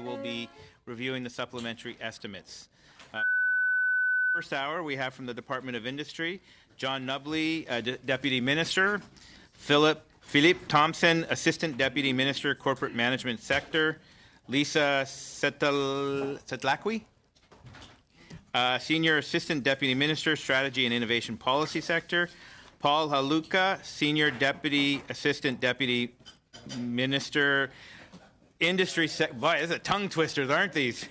will be reviewing the supplementary estimates. First hour, we have from the Department of Industry, John Nubley, Deputy Minister, Philippe Thompson, Assistant Deputy Minister, Corporate Management Sector, Lisa Setlakwi, Senior Assistant Deputy Minister, Strategy and Innovation Policy Sector, Paul Haluka, Senior Deputy Assistant Deputy Minister, Industry Sector. Boy, these are tongue twisters, aren't these?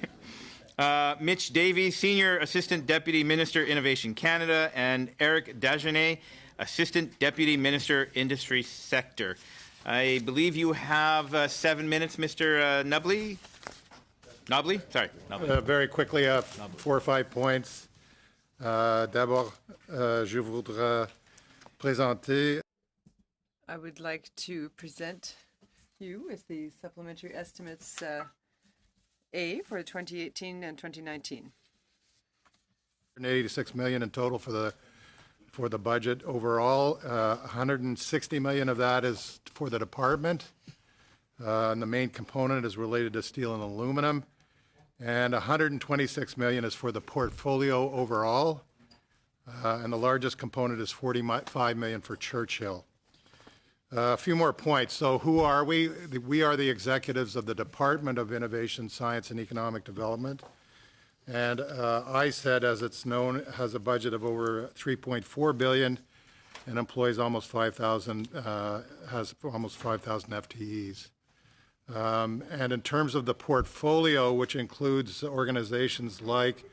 Mitch Davies, Senior Assistant Deputy Minister, Innovation Canada, and Eric Dagenet, Assistant Deputy Minister, Industry Sector. I believe you have 7 minutes, Mr. Nubley. Nobley? Sorry. Nobley. Very quickly, 4 or 5 points. D'abord, je voudrais présenter. I would like to present you with the supplementary estimates A for 2018 and 2019. $186 million in total for the budget overall. 160 million of that is for the department, and the main component is related to steel and aluminum. And 126 million is for the portfolio overall, and the largest component is 45 million for Churchill. A few more points. So who are we? We are the executives of the Department of Innovation, Science and Economic Development. And ISED, as it's known, has a budget of over 3.4 billion and employs almost 5,000, has almost 5,000 FTEs. And in terms of the portfolio, which includes organizations like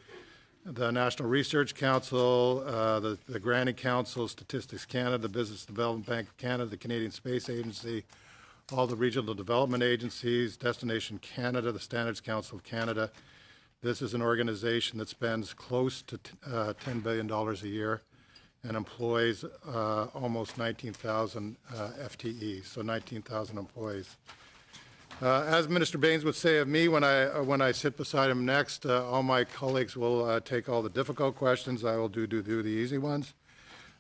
the National Research Council, the Granting Council, Statistics Canada, the Business Development Bank of Canada, the Canadian Space Agency, all the regional development agencies, Destination Canada, the Standards Council of Canada. This is an organization that spends close to $10 billion a year and employs almost 19,000 FTEs, so 19,000 employees. As Minister Baines would say of me when I sit beside him next, all my colleagues will take all the difficult questions. I will do the easy ones.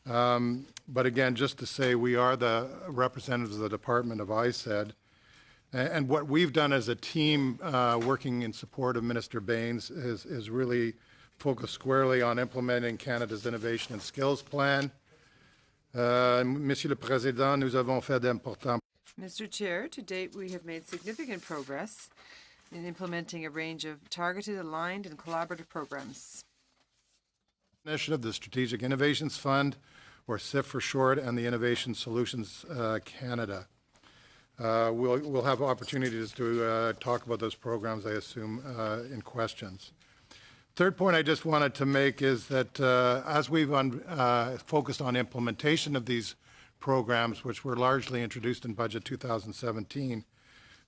But again, just to say, we are the representatives of the Department of ISED. And what we've done as a team working in support of Minister Baines is really focused squarely on implementing Canada's Innovation and Skills Plan. Monsieur le Président, nous avons fait d'importants. Mr. Chair, to date we have made significant progress in implementing a range of targeted, aligned and collaborative programs. Initiative, the Strategic Innovations Fund, or SIF for short, and the Innovation Solutions Canada. We'll have opportunities to talk about those programs, I assume, in questions. Third point I just wanted to make is that as we've focused on implementation of these programs, which were largely introduced in Budget 2017,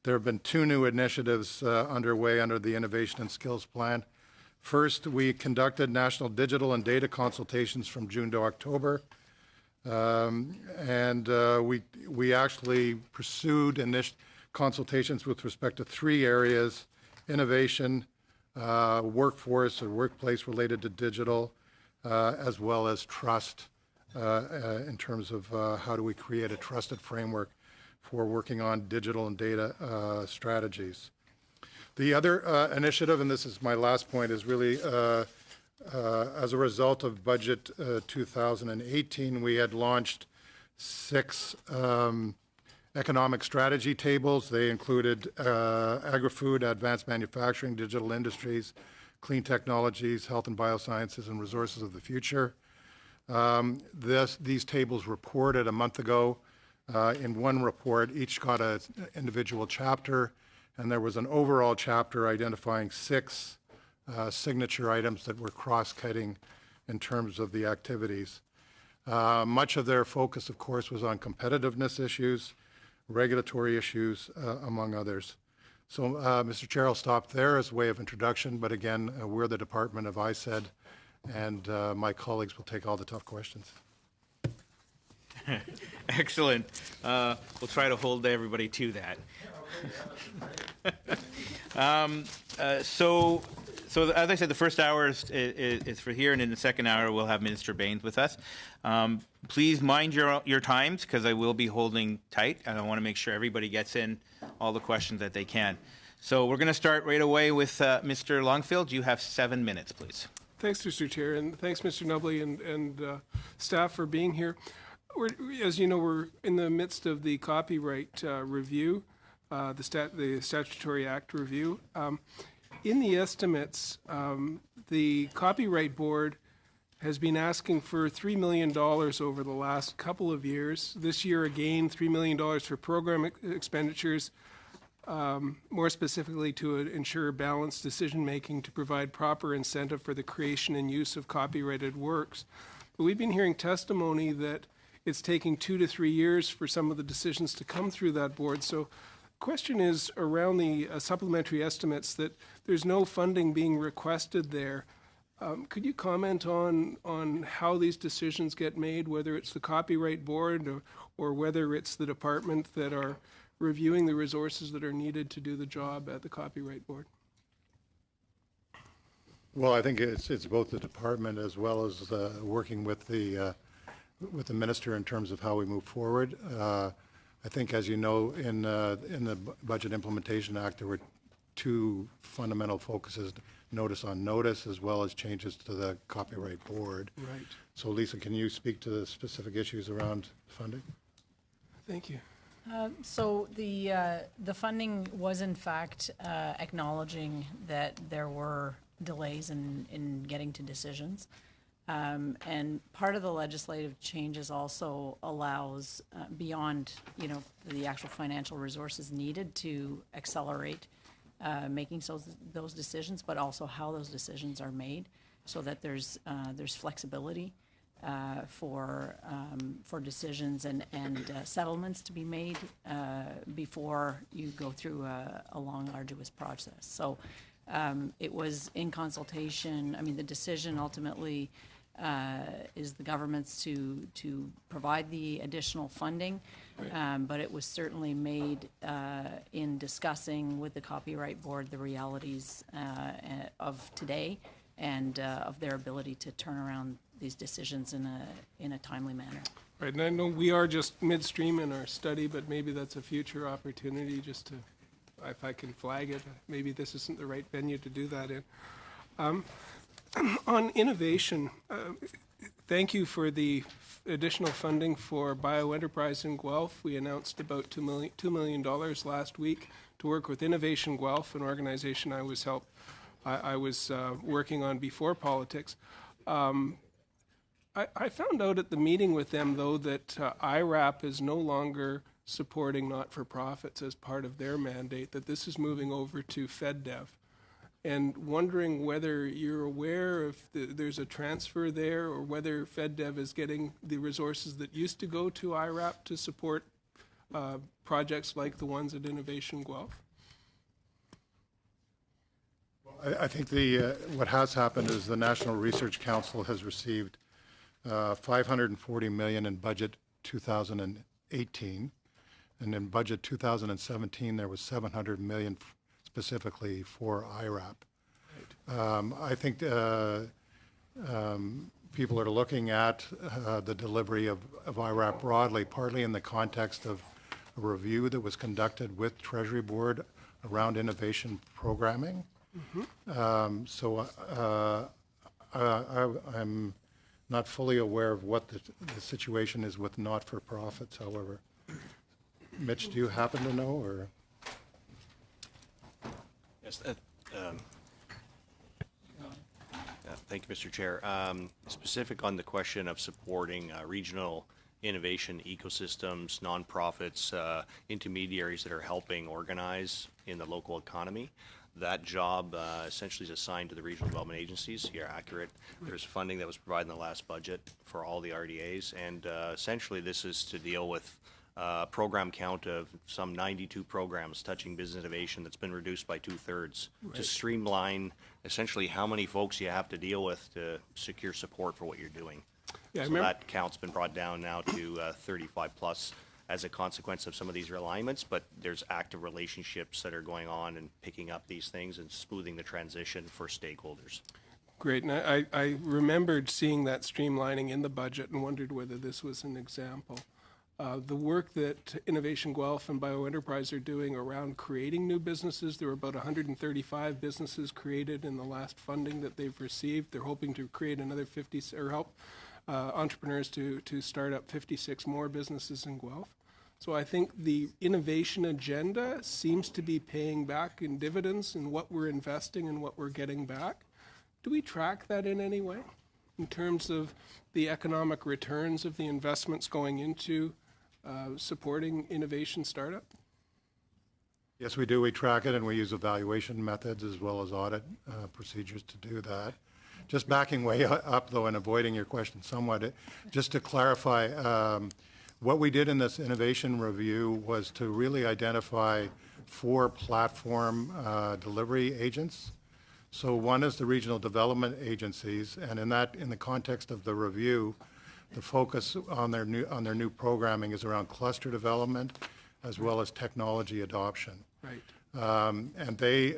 there have been 2 new initiatives underway under the Innovation and Skills Plan. First, we conducted national digital and data consultations from June to October. We actually pursued consultations with respect to 3 areas: innovation, workforce or workplace related to digital, as well as trust in terms of how do we create a trusted framework for working on digital and data strategies. The other initiative, and this is my last point, is really as a result of Budget 2018, we had launched 6 economic strategy tables. They included agri-food, advanced manufacturing, digital industries, clean technologies, health and biosciences, and resources of the future. These tables reported a month ago. In one report, each got an individual chapter, and there was an overall chapter identifying 6 signature items that were cross-cutting in terms of the activities. Much of their focus, of course, was on competitiveness issues, regulatory issues, among others. So, Mr. Chair, I'll stop there as a way of introduction, but again, we're the Department of ISED, and my colleagues will take all the tough questions. Excellent. We'll try to hold everybody to that. So as I said, the first hour is for here, and in the second hour we'll have Minister Baines with us. Please mind your times, because I will be holding tight, and I want to make sure everybody gets in all the questions that they can. So we're going to start right away with Mr. Longfield. You have 7 minutes, please. Thanks, Mr. Chair, and thanks, Mr. Nubley and staff for being here. As you know, we're in the midst of the copyright review, the Statutory Act review. In the estimates, the Copyright Board has been asking for $3 million over the last couple of years. This year, again, $3 million for program expenditures, more specifically to ensure balanced decision-making to provide proper incentive for the creation and use of copyrighted works. But we've been hearing testimony that it's taking 2 to 3 years for some of the decisions to come through that board. So the question is around the supplementary estimates that there's no funding being requested there. Could you comment on how these decisions get made, whether it's the Copyright Board or whether it's the department that are reviewing the resources that are needed to do the job at the Copyright Board? Well, I think it's both the department as well as working with the minister in terms of how we move forward. I think, as you know, in the Budget Implementation Act, there were 2 fundamental focuses: notice on notice, as well as changes to the Copyright Board. Right. So, Lisa, can you speak to the specific issues around funding? Thank you. So the funding was in fact acknowledging that there were delays in getting to decisions. And part of the legislative changes also allows, beyond, the actual financial resources needed to accelerate making those decisions, but also how those decisions are made, so that there's flexibility for decisions and settlements to be made before you go through a long, arduous process. So it was in consultation. I mean, the decision ultimately is the government's to provide the additional funding, but it was certainly made in discussing with the Copyright Board the realities of today and of their ability to turn around these decisions in a timely manner. Right, and I know we are just midstream in our study, but maybe that's a future opportunity just to, if I can flag it, maybe this isn't the right venue to do that in. On innovation, thank you for the additional funding for bioenterprise in Guelph. We announced about $2 million last week to work with Innovation Guelph, an organization I was working on before politics. I found out at the meeting with them, though, that IRAP is no longer supporting not-for-profits as part of their mandate, that this is moving over to FedDev. And wondering whether you're aware if there's a transfer there, or whether FedDev is getting the resources that used to go to IRAP to support projects like the ones at Innovation Guelph. I think what has happened is the National Research Council has received $540 million in budget 2018, and in budget 2017 there was $700 million specifically for IRAP. Right. I think people are looking at the delivery of IRAP broadly, partly in the context of a review that was conducted with Treasury Board around innovation programming. Mm-hmm. I'm not fully aware of what the situation is with not-for-profits, however. Mitch, do you happen to know, or? Yes, thank you, Mr. Chair. Specific on the question of supporting regional innovation ecosystems, nonprofits, intermediaries that are helping organize in the local economy. That job essentially is assigned to the regional development agencies. You're accurate. There's funding that was provided in the last budget for all the RDAs, and essentially this is to deal with program count of some 92 programs touching business innovation that's been reduced by 2/3 to streamline essentially how many folks you have to deal with to secure support for what you're doing. Yeah, so that count's been brought down now to 35 plus as a consequence of some of these realignments, but there's active relationships that are going on and picking up these things and smoothing the transition for stakeholders. Great, and I remembered seeing that streamlining in the budget and wondered whether this was an example. The work that Innovation Guelph and BioEnterprise are doing around creating new businesses, there were about 135 businesses created in the last funding that they've received. They're hoping to create another 50, or help entrepreneurs to start up 56 more businesses in Guelph. So I think the innovation agenda seems to be paying back in dividends in what we're investing and what we're getting back. Do we track that in any way in terms of the economic returns of the investments going into supporting innovation startup? Yes, we do. We track it, and we use evaluation methods as well as audit procedures to do that. Just backing way up, though, and avoiding your question somewhat, just to clarify, what we did in this innovation review was to really identify 4 platform delivery agents. So one is the regional development agencies, and in the context of the review, the focus on their new programming is around cluster development as well as technology adoption. Right. And they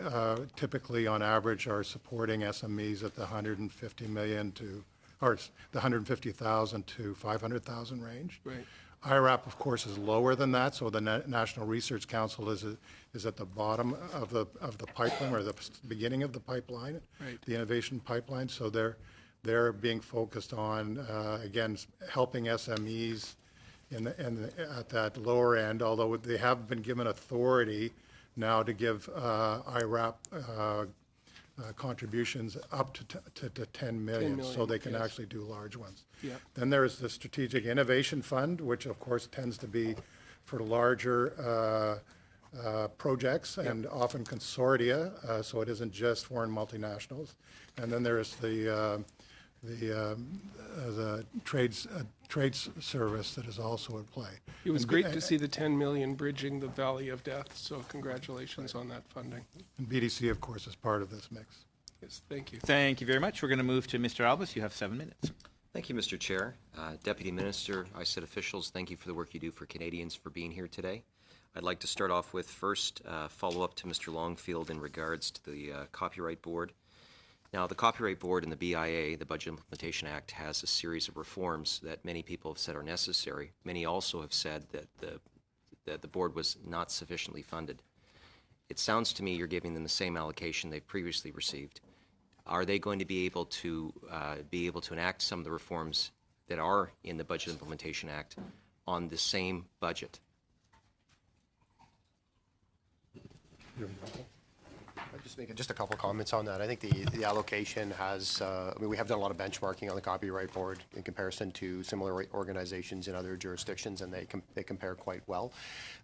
typically, on average, are supporting SMEs at the 150 million to, or the 150,000 to 500,000 range. Right. IRAP, of course, is lower than that, so the National Research Council is at the bottom of the pipeline, or the beginning of the pipeline, Right. the innovation pipeline. So they're being focused on again helping SMEs at that lower end. Although they have been given authority now to give IRAP contributions up to 10 million, 10 million, so they can yes. actually do large ones. Yeah. Then there's the Strategic Innovation Fund, which of course tends to be for larger projects and often consortia, so it isn't just foreign multinationals. And then there's the trades service that is also at play. It was great to see the 10 million bridging the valley of death, so congratulations on that funding. And BDC, of course, is part of this mix. Yes, thank you. Thank you very much. We're going to move to Mr. Albus. You have 7 minutes. Thank you, Mr. Chair. Deputy Minister, ISET officials, thank you for the work you do for Canadians, for being here today. I'd like to start off with first follow up to Mr. Longfield in regards to the Copyright Board. Now, the Copyright Board and the BIA, the Budget Implementation Act, has a series of reforms that many people have said are necessary. Many also have said that the board was not sufficiently funded. It sounds to me you're giving them the same allocation they've previously received. Are they going to be able to enact some of the reforms that are in the Budget Implementation Act on the same budget? Just make just a couple comments on that. I think the allocation has, I mean, we have done a lot of benchmarking on the Copyright Board in comparison to similar organizations in other jurisdictions, and they compare quite well.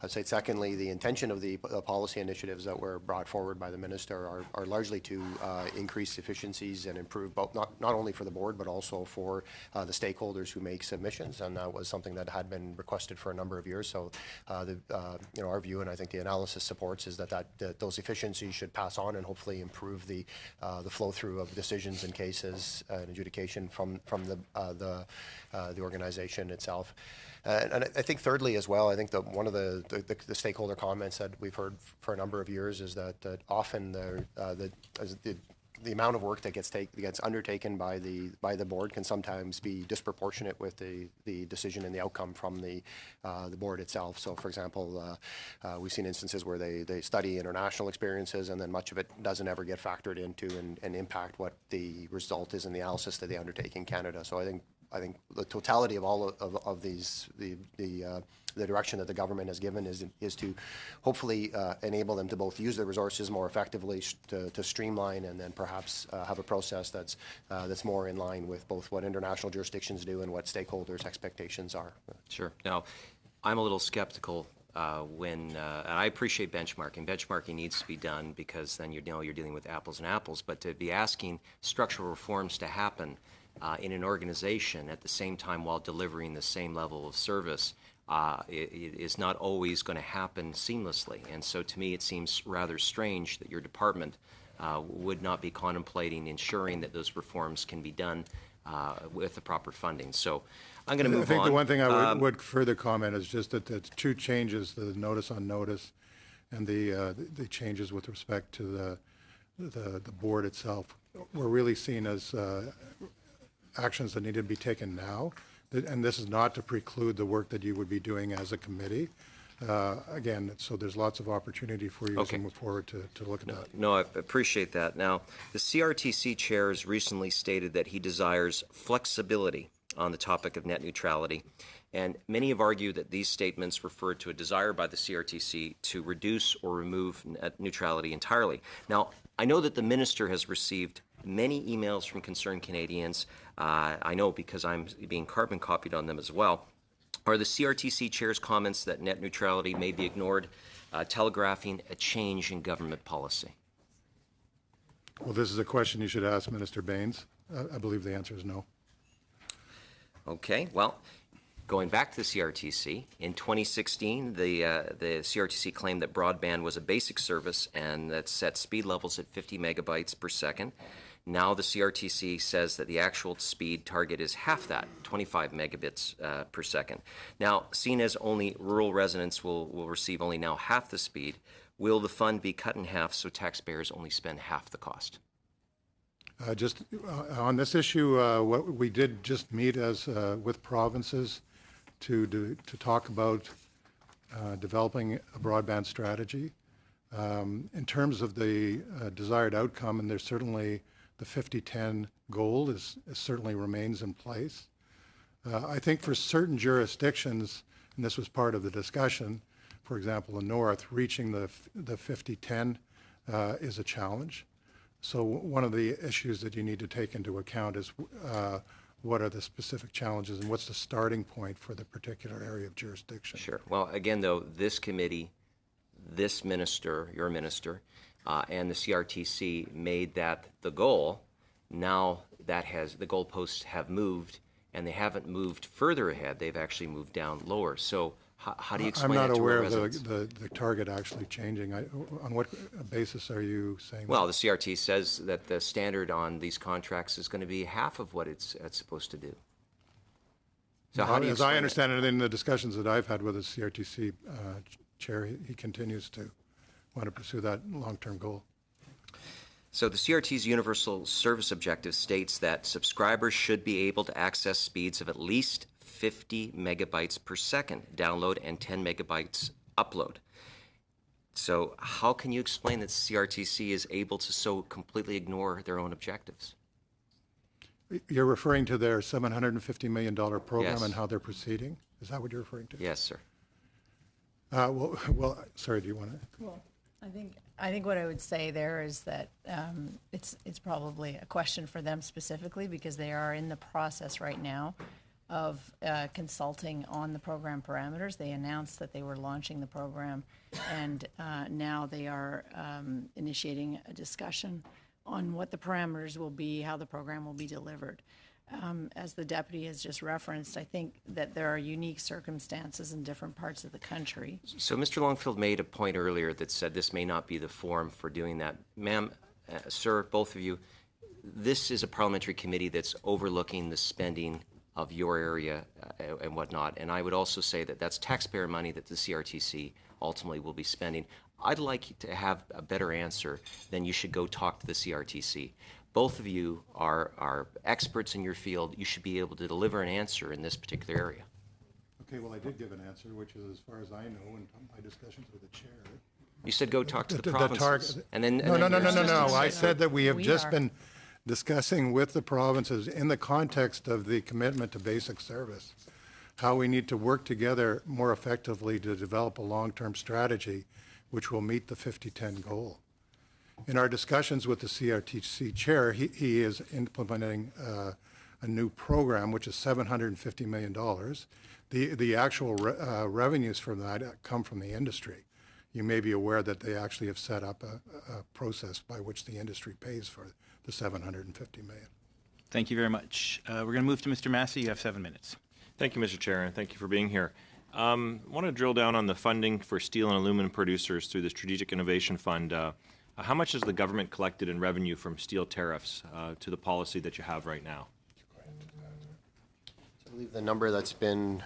I'd say, secondly, the intention of the policy initiatives that were brought forward by the Minister are largely to increase efficiencies and improve both, not only for the Board, but also for the stakeholders who make submissions, and that was something that had been requested for a number of years. So, our view, and I think the analysis supports, is that those efficiencies should pass on and hopefully improve the flow through of decisions and cases and adjudication from the organization itself. And I think thirdly as well, I think that one of the stakeholder comments that we've heard for a number of years is that often the amount of work that gets undertaken by the board can sometimes be disproportionate with the decision and the outcome from the board itself. So, for example, we've seen instances where they study international experiences, and then much of it doesn't ever get factored into and impact what the result is in the analysis that they undertake in Canada. So I think the totality of all of these, the direction that the government has given is to hopefully enable them to both use their resources more effectively, to streamline, and then perhaps have a process that's more in line with both what international jurisdictions do and what stakeholders' expectations are. Sure. Now, I'm a little skeptical and I appreciate benchmarking. Benchmarking needs to be done because then you're dealing with apples and apples. But to be asking structural reforms to happen in an organization at the same time while delivering the same level of service it is not always going to happen seamlessly. And so to me it seems rather strange that your department would not be contemplating ensuring that those reforms can be done with the proper funding. So I'm going to move on. I think the one thing I would further comment is just that the two changes, the notice on notice and the changes with respect to the board itself, were really seen as actions that needed to be taken now. And this is not to preclude the work that you would be doing as a committee. Again, so there's lots of opportunity for you as we move forward to look at that. No, I appreciate that. Now, the CRTC chair has recently stated that he desires flexibility on the topic of net neutrality, and many have argued that these statements refer to a desire by the CRTC to reduce or remove net neutrality entirely. Now, I know that the minister has received many emails from concerned Canadians. I know because I'm being carbon copied on them as well. Are the CRTC chair's comments that net neutrality may be ignored telegraphing a change in government policy? Well, this is a question you should ask Minister Baines. I believe the answer is no. Okay, well, going back to the CRTC, in 2016, the CRTC claimed that broadband was a basic service and that set speed levels at 50 megabytes per second. Now the CRTC says that the actual speed target is half that, 25 megabits per second. Now, seen as only rural residents will receive only now half the speed, will the fund be cut in half so taxpayers only spend half the cost? Just on this issue, what we did just meet as with provinces to talk about developing a broadband strategy. In terms of the desired outcome, and there's certainly the 50-10 goal certainly remains in place. I think for certain jurisdictions, and this was part of the discussion, for example, the North, reaching the 50-10 is a challenge. So one of the issues that you need to take into account is what are the specific challenges and what's the starting point for the particular area of jurisdiction. Sure. Well, again, though, this committee, this minister, your minister, and the CRTC made that the goal. Now that the goalposts have moved, and they haven't moved further ahead. They've actually moved down lower. So how do you explain that to I'm not aware our of residents? the target actually changing. On what basis are you saying Well, that? the CRT says that the standard on these contracts is going to be half of what it's supposed to do. So how do you As explain I it? understand it, in the discussions that I've had with the CRTC chair, he continues to want to pursue that long-term goal. So the CRT's universal service objective states that subscribers should be able to access speeds of at least 50 megabytes per second download and 10 megabytes upload. So how can you explain that CRTC is able to so completely ignore their own objectives? You're referring to their $750 million program Yes. and how they're proceeding? Is that what you're referring to? Yes, sir. Well, sorry, do you want to? Well, I think what I would say there is that it's probably a question for them specifically because they are in the process right now of consulting on the program parameters. They announced that they were launching the program, and now they are initiating a discussion on what the parameters will be, how the program will be delivered. As the deputy has just referenced, I think that there are unique circumstances in different parts of the country. So Mr. Longfield made a point earlier that said this may not be the forum for doing that. Ma'am, sir, both of you, this is a parliamentary committee that's overlooking the spending of your area and whatnot. And I would also say that that's taxpayer money that the CRTC ultimately will be spending. I'd like to have a better answer than you should go talk to the CRTC. Both of you are experts in your field. You should be able to deliver an answer in this particular area. Okay, well, I did give an answer, which is as far as I know in my discussions with the chair. You said go talk to the target- provinces. And then, No. I said that we have We just are. been discussing with the provinces in the context of the commitment to basic service, how we need to work together more effectively to develop a long-term strategy which will meet the 50-10 goal. In our discussions with the CRTC chair, he is implementing a new program, which is $750 million. The actual revenues from that come from the industry. You may be aware that they actually have set up a process by which the industry pays for the $750 million. Thank you very much. We're going to move to Mr. Massey. You have 7 minutes. Thank you, Mr. Chair, and thank you for being here. I want to drill down on the funding for steel and aluminum producers through the Strategic Innovation Fund. How much has the government collected in revenue from steel tariffs to the policy that you have right now? I believe the number that's been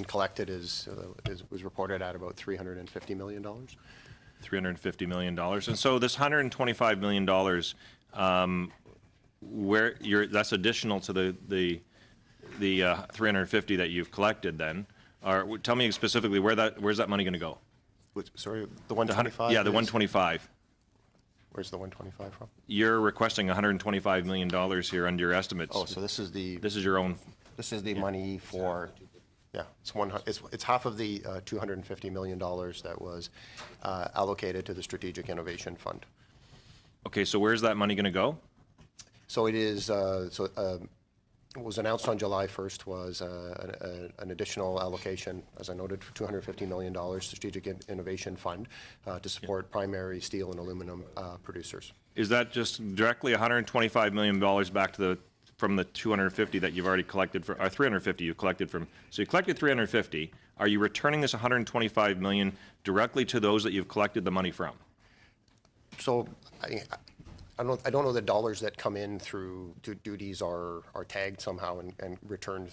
collected was reported at about $350 million. $350 million. And so this $125 million, that's additional to the 350 that you've collected then, or tell me specifically where's that money going to go? Sorry, the 125? Yeah, the 125. Where's the 125 from? You're requesting $125 million here under your estimates. Oh, so this is your own. This is the money for, yeah, it's half of the $250 million that was allocated to the Strategic Innovation Fund. Okay, so where's that money going to go? So it is, what was announced on July 1st was an additional allocation, as I noted, for $250 million Strategic Innovation Fund to support primary steel and aluminum producers. Is that just directly $125 million back to from the 250 that you've already collected, or 350 you collected from? So you collected 350. Are you returning this 125 million directly to those that you've collected the money from? So I don't know the dollars that come in through duties are tagged somehow and returned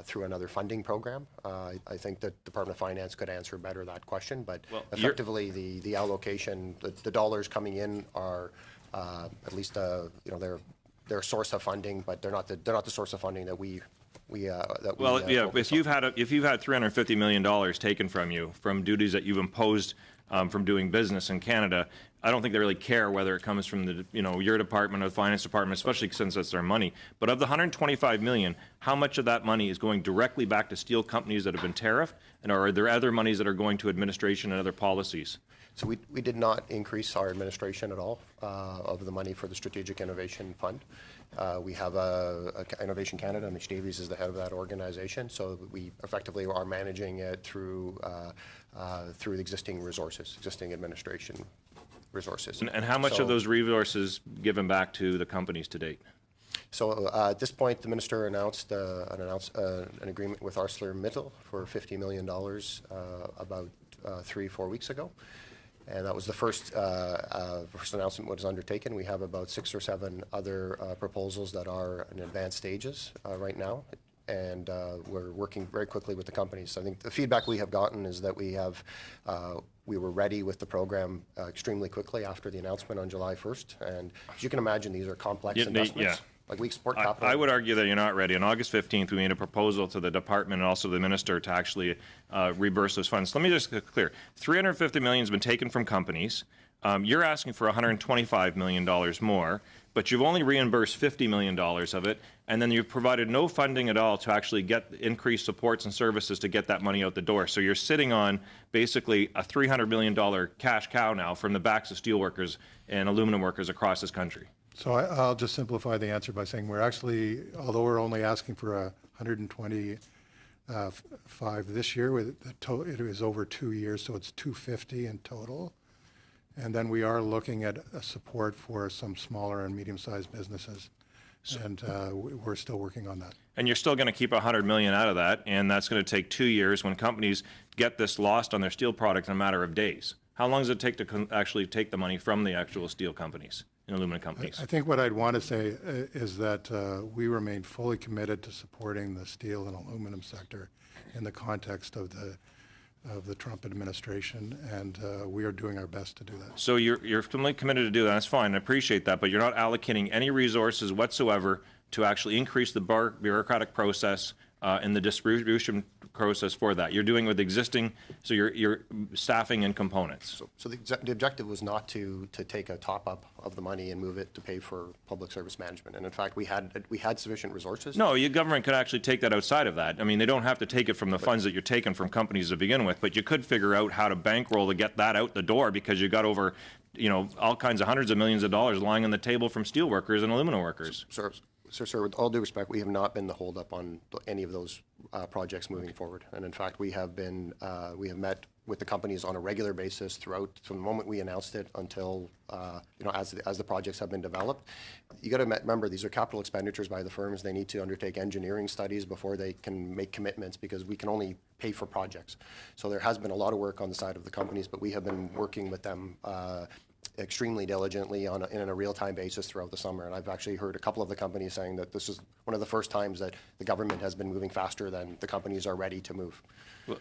through another funding program. I think that Department of Finance could answer better that question, but effectively the allocation, the dollars coming in are at least they're a source of funding, but they're not the source of funding that we. If you've had $350 million taken from you from duties that you've imposed from doing business in Canada, I don't think they really care whether it comes from the your department or the finance department, especially since that's their money. But of the $125 million, how much of that money is going directly back to steel companies that have been tariffed, and are there other monies that are going to administration and other policies? So we did not increase our administration at all of the money for the Strategic Innovation Fund. We have Innovation Canada, and Mitch Davies is the head of that organization. So we effectively are managing it through the existing resources, existing administration resources. And how much of those resources given back to the companies to date? So at this point, the minister announced an agreement with ArcelorMittal for $50 million about 3-4 weeks ago. And that was the first announcement was undertaken. We have about 6 or 7 other proposals that are in advanced stages right now, and we're working very quickly with the companies. I think the feedback we have gotten is that we were ready with the program extremely quickly after the announcement on July 1st. And as you can imagine, these are complex investments. Like we export capital. I would argue that you're not ready. On August 15th, we made a proposal to the department and also the minister to actually reimburse those funds. Let me just get clear. $350 million has been taken from companies. You're asking for $125 million more, but you've only reimbursed $50 million of it, and then you've provided no funding at all to actually get increased supports and services to get that money out the door. So you're sitting on basically a $300 million cash cow now from the backs of steelworkers and aluminum workers across this country. So I'll just simplify the answer by saying we're actually, although we're only asking for 125 this year, it is over 2 years, so it's 250 in total. And then we are looking at support for some smaller and medium-sized businesses, and we're still working on that. And you're still going to keep $100 million out of that, and that's going to take 2 years when companies get this lost on their steel product in a matter of days. How long does it take to actually take the money from the actual steel companies and aluminum companies? I think what I'd want to say is that we remain fully committed to supporting the steel and aluminum sector in the context of the Trump administration, and we are doing our best to do that. So you're fully committed to do that. That's fine. I appreciate that, but you're not allocating any resources whatsoever to actually increase the bureaucratic process and the distribution process for that. You're doing with existing, so you're staffing and components. So the objective was not to take a top up of the money and move it to pay for public service management. And in fact, we had sufficient resources. No, your government could actually take that outside of that. I mean, they don't have to take it from the funds that you're taking from companies to begin with, but you could figure out how to bankroll to get that out the door, because you got over, all kinds of hundreds of millions of dollars lying on the table from steel workers and aluminum workers. Sir, with all due respect, we have not been the holdup on any of those projects moving forward. And in fact, we have met with the companies on a regular basis throughout, from the moment we announced it until, as the projects have been developed. You got to remember, these are capital expenditures by the firms. They need to undertake engineering studies before they can make commitments, because we can only pay for projects. So there has been a lot of work on the side of the companies, but we have been working with them extremely diligently in a real-time basis throughout the summer. And I've actually heard a couple of the companies saying that this is one of the first times that the government has been moving faster than the companies are ready to move.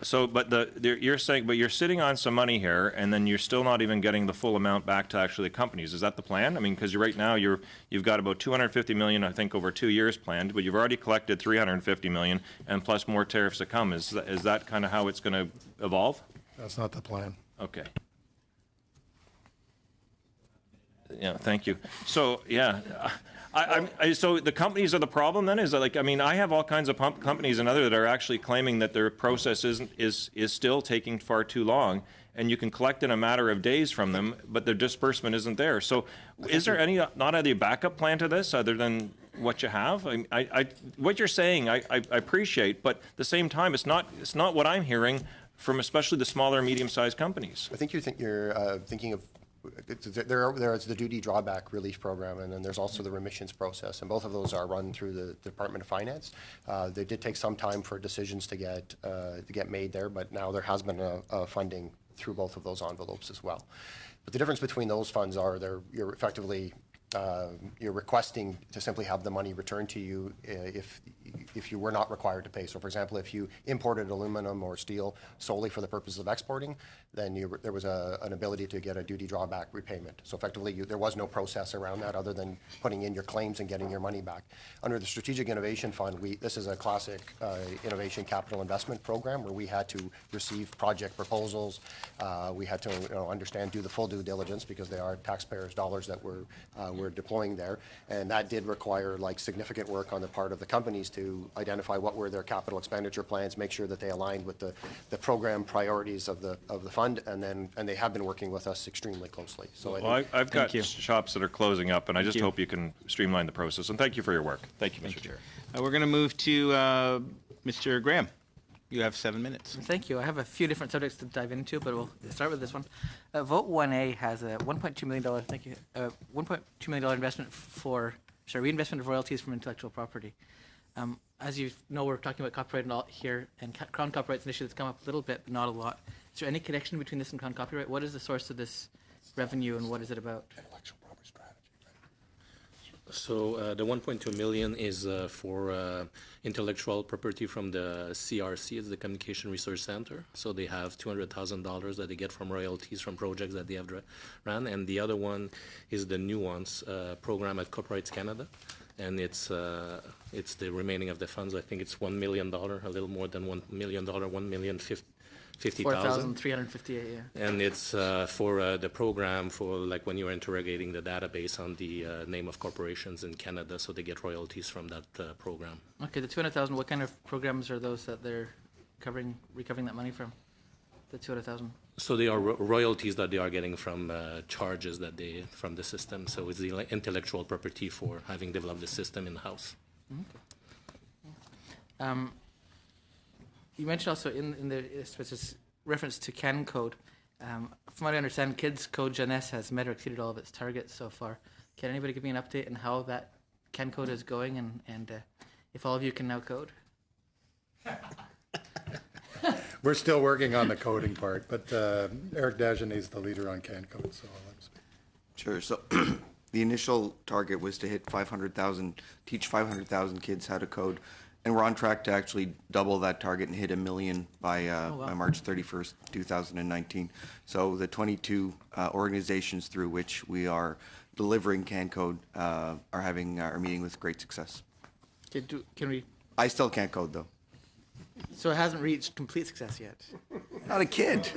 So, but you're saying, but you're sitting on some money here, and then you're still not even getting the full amount back to actually the companies. Is that the plan? I mean, because right now you've got about 250 million, I think, over 2 years planned, but you've already collected 350 million, and plus more tariffs to come. Is that kind of how it's going to evolve? That's not the plan. Okay. Yeah, thank you. So, yeah, so the companies are the problem then? Is that like, I mean, I have all kinds of pump companies and other that are actually claiming that their process is still taking far too long, and you can collect in a matter of days from them, but their disbursement isn't there. So is there not any backup plan to this other than what you have? What you're saying, I appreciate, but at the same time, it's not what I'm hearing from especially the smaller and medium-sized companies. I think you're thinking of there's the duty drawback relief program, and then there's also the remissions process, and both of those are run through the Department of Finance. They did take some time for decisions to get made there, but now there has been a funding through both of those envelopes as well. But the difference between those funds are you're effectively you're requesting to simply have the money returned to you if you were not required to pay. So, for example, if you imported aluminum or steel solely for the purpose of exporting, then there was an ability to get a duty drawback repayment. So effectively, there was no process around that other than putting in your claims and getting your money back. Under the Strategic Innovation Fund, this is a classic innovation capital investment program where we had to receive project proposals. We had to understand, do the full due diligence because they are taxpayers' dollars that we're deploying there. And that did require significant work on the part of the companies to identify what were their capital expenditure plans, make sure that they aligned with the program priorities of the fund, and they have been working with us extremely closely. So I've got shops that are closing up, and I just hope you can streamline the process. And thank you for your work. Thank you, Mr. Chair. We're going to move to Mr. Graham. You have 7 minutes. Thank you. I have a few different subjects to dive into, but we'll start with this one. Vote 1A has a $1.2 million. Thank you. $1.2 million investment reinvestment of royalties from intellectual property. As you know, we're talking about copyright and all here, and Crown Copyright's initiative has come up a little bit, but not a lot. Is there any connection between this and Crown Copyright? What is the source of this revenue, and what is it about? Intellectual property strategy. So the 1.2 million is for intellectual property from the CRC, it's the Communication Research Center. So they have $200,000 that they get from royalties from projects that they have ran, and the other one is the Nuance program at Copyrights Canada. And it's the remaining of the funds. I think it's $1 million, a little more than $1 million, $1,050,000. 4,358, yeah. And it's for the program for when you're interrogating the database on the name of corporations in Canada, so they get royalties from that program. Okay, the 200,000. What kind of programs are those that they're recovering that money from? The 200,000. So they are royalties that they are getting from charges that from the system. So it's the intellectual property for having developed the system in house. Okay. You mentioned also in the reference to CAN code. From what I understand, Kids Code Jeunesse has met or exceeded all of its targets so far. Can anybody give me an update on how that CAN code is going, and if all of you can now code? We're still working on the coding part, but Eric Dagenet is the leader on CAN code, so I'll let him speak. Sure. So the initial target was to hit 500,000, teach 500,000 kids how to code. And we're on track to actually double that target and hit 1 million by March 31st, 2019. So the 22 organizations through which we are delivering CAN code are meeting with great success. Can we? I still can't code though. So it hasn't reached complete success yet. Not a kid.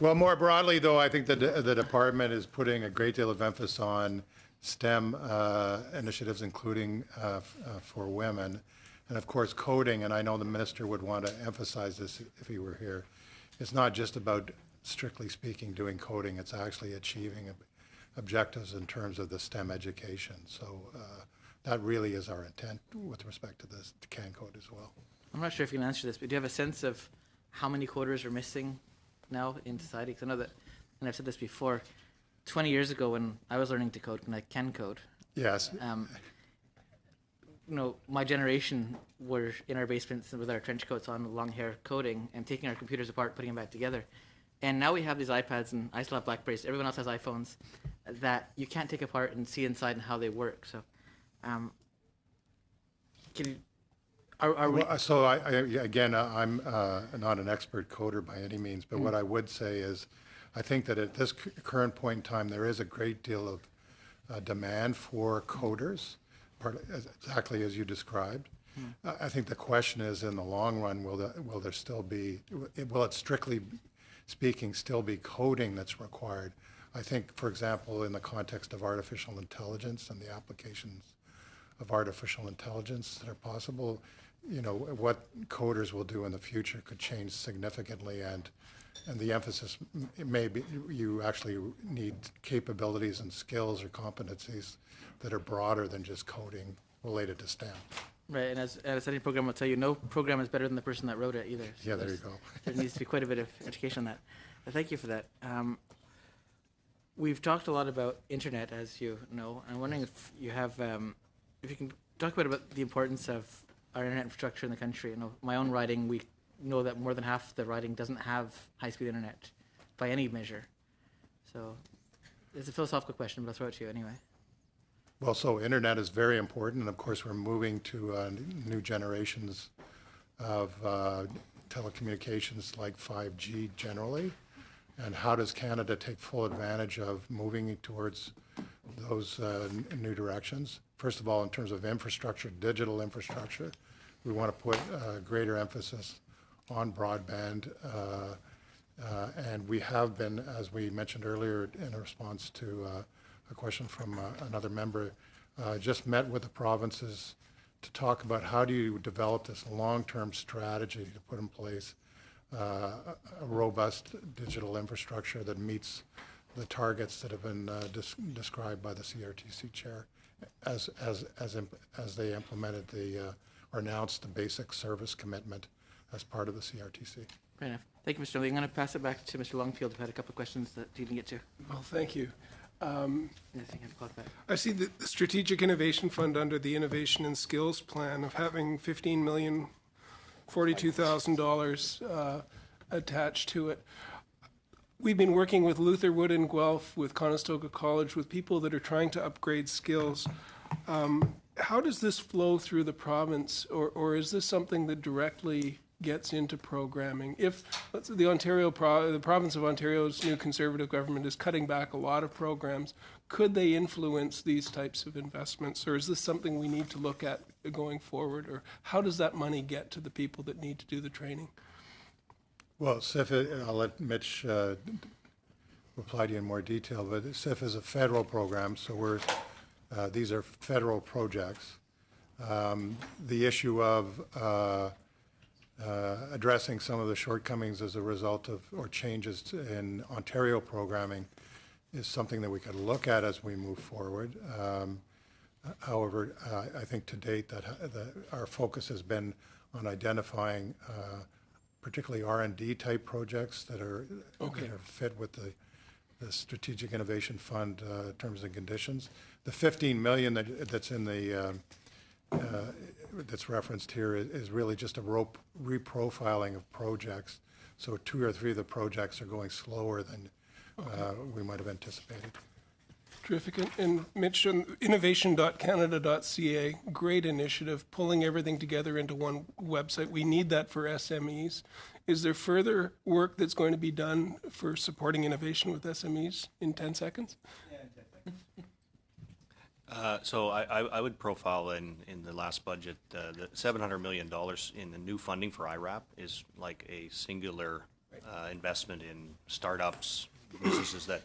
Well, more broadly, though, I think the department is putting a great deal of emphasis on STEM initiatives, including for women, and of course coding. And I know the minister would want to emphasize this if he were here. It's not just about, strictly speaking, doing coding. It's actually achieving objectives in terms of the STEM education. So that really is our intent with respect to this CAN code as well. I'm not sure if you can answer this, but do you have a sense of how many coders are missing now in society? Because I know that, and I've said this before, 20 years ago when I was learning to code, when I can code. Yes. My generation were in our basements with our trench coats on, long hair, coding and taking our computers apart, putting them back together. And now we have these iPads, and I still have BlackBerries. Everyone else has iPhones that you can't take apart and see inside and how they work. So, can you? Are we? Well, so again, I'm not an expert coder by any means, but what I would say is, I think that at this current point in time, there is a great deal of demand for coders, exactly as you described. I think the question is, in the long run, will there still be, will it strictly speaking still be coding that's required? I think, for example, in the context of artificial intelligence and the applications of artificial intelligence that are possible, you know, what coders will do in the future could change significantly, and the emphasis may be you actually need capabilities and skills or competencies that are broader than just coding related to STEM. Right, and as any program will tell you, no program is better than the person that wrote it either. So Yeah, there you go. there needs to be quite a bit of education on that. But thank you for that. We've talked a lot about internet, as you know. I'm wondering if you have, if you can talk about the importance of our internet infrastructure in the country. You know, my own riding, we know that more than half the riding doesn't have high-speed internet by any measure. So it's a philosophical question, but I'll throw it to you anyway. Well, so internet is very important, and of course we're moving to new generations of telecommunications like 5G generally. And how does Canada take full advantage of moving towards those new directions? First of all, in terms of infrastructure, digital infrastructure, we want to put greater emphasis on broadband. And we have been, as we mentioned earlier in response to a question from another member, just met with the provinces to talk about how do you develop this long-term strategy to put in place a robust digital infrastructure that meets the targets that have been described by the CRTC chair as they implemented or announced the basic service commitment as part of the CRTC. Fair enough. Thank you, Mr. Lee. I'm going to pass it back to Mr. Longfield, who had a couple of questions that he didn't get to. Well, thank you. Yes, you have to clock back. I see the Strategic Innovation Fund under the Innovation and Skills Plan of having $15,042,000 attached to it. We've been working with Lutherwood in Guelph, with Conestoga College, with people that are trying to upgrade skills. How does this flow through the province, or is this something that directly gets into programming? If let's say the province of Ontario's new Conservative government is cutting back a lot of programs, could they influence these types of investments, or is this something we need to look at going forward, or how does that money get to the people that need to do the training? Well, SIF, I'll let Mitch reply to you in more detail, but SIF is a federal program, so these are federal projects. The issue of addressing some of the shortcomings as a result of, or changes in Ontario programming is something that we could look at as we move forward. However, I think to date that our focus has been on identifying particularly R&D type projects that are fit with the Strategic Innovation Fund terms and conditions. The $15 million that's in the that's referenced here is really just a reprofiling of projects. So 2 or 3 of the projects are going slower than we might have anticipated. Terrific. And Mitch, innovation.canada.ca, great initiative, pulling everything together into one website. We need that for SMEs. Is there further work that's going to be done for supporting innovation with SMEs in 10 seconds? So I would profile in the last budget, the $700 million in the new funding for IRAP is like a singular investment in startups, businesses that,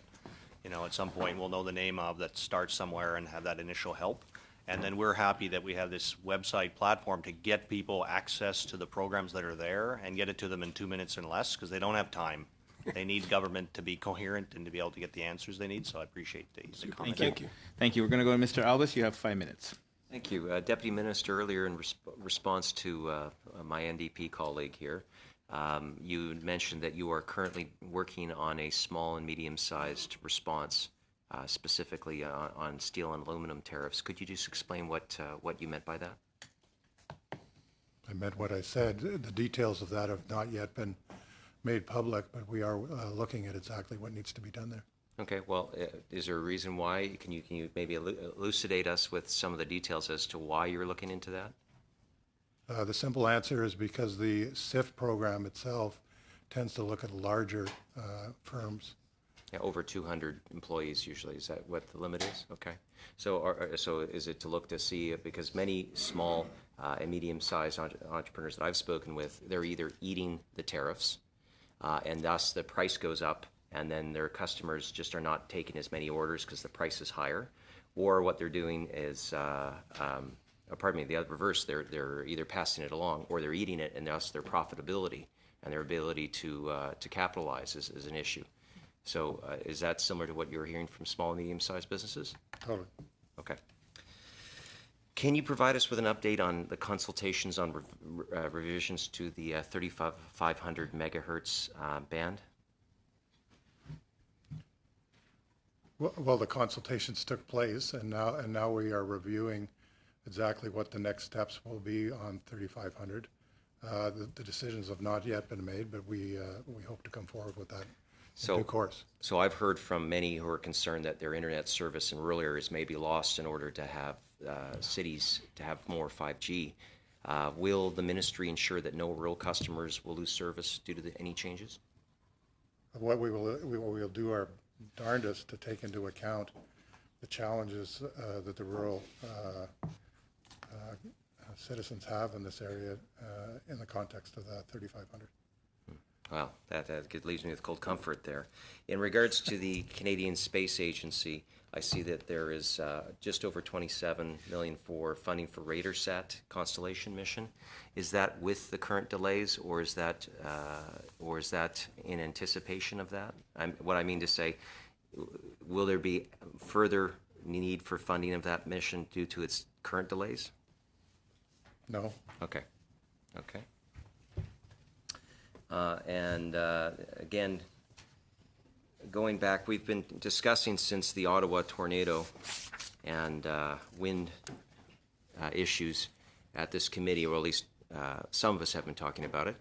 you know, at some point we'll know the name of, that start somewhere and have that initial help. And then we're happy that we have this website platform to get people access to the programs that are there and get it to them in 2 minutes and less, because they don't have time. They need government to be coherent and to be able to get the answers they need. So I appreciate the comment. Thank you. Thank you. We're going to go to Mr. Albus. You have 5 minutes. Thank you. Deputy Minister, earlier in response to my NDP colleague here, you mentioned that you are currently working on a small and medium-sized response, specifically on steel and aluminum tariffs. Could you just explain what you meant by that? I meant what I said. The details of that have not yet been made public, but we are looking at exactly what needs to be done there. Okay, well, is there a reason why? Can you maybe elucidate us with some of the details as to why you're looking into that? The simple answer is because the SIF program itself tends to look at larger firms. Yeah, over 200 employees usually. Is that what the limit is? Okay. So, so is it to look to see, because many small and medium-sized entrepreneurs that I've spoken with, they're either eating the tariffs, and thus the price goes up, and then their customers just are not taking as many orders because the price is higher, or what they're doing is, pardon me, the other reverse, they're either passing it along or they're eating it, and thus their profitability and their ability to capitalize is an issue. So is that similar to what you're hearing from small and medium-sized businesses? Totally. Okay. Can you provide us with an update on the consultations on revisions to the 3500 megahertz band? Well, the consultations took place, and now we are reviewing exactly what the next steps will be on 3500. The decisions have not yet been made, but we hope to come forward with that in due course. So I've heard from many who are concerned that their internet service in rural areas may be lost in order to have cities to have more 5G. Will the ministry ensure that no rural customers will lose service due to any changes? What we will do our darndest to take into account the challenges that the rural citizens have in this area in the context of the 3500. Well, that leaves me with cold comfort there. In regards to the Canadian Space Agency, I see that there is just over $27 million for funding for RadarSat constellation mission. Is that with the current delays, or is that in anticipation of that? What I mean to say, will there be further need for funding of that mission due to its current delays? No. Okay. Okay. Again, going back, we've been discussing since the Ottawa tornado and wind issues at this committee, or at least some of us have been talking about it.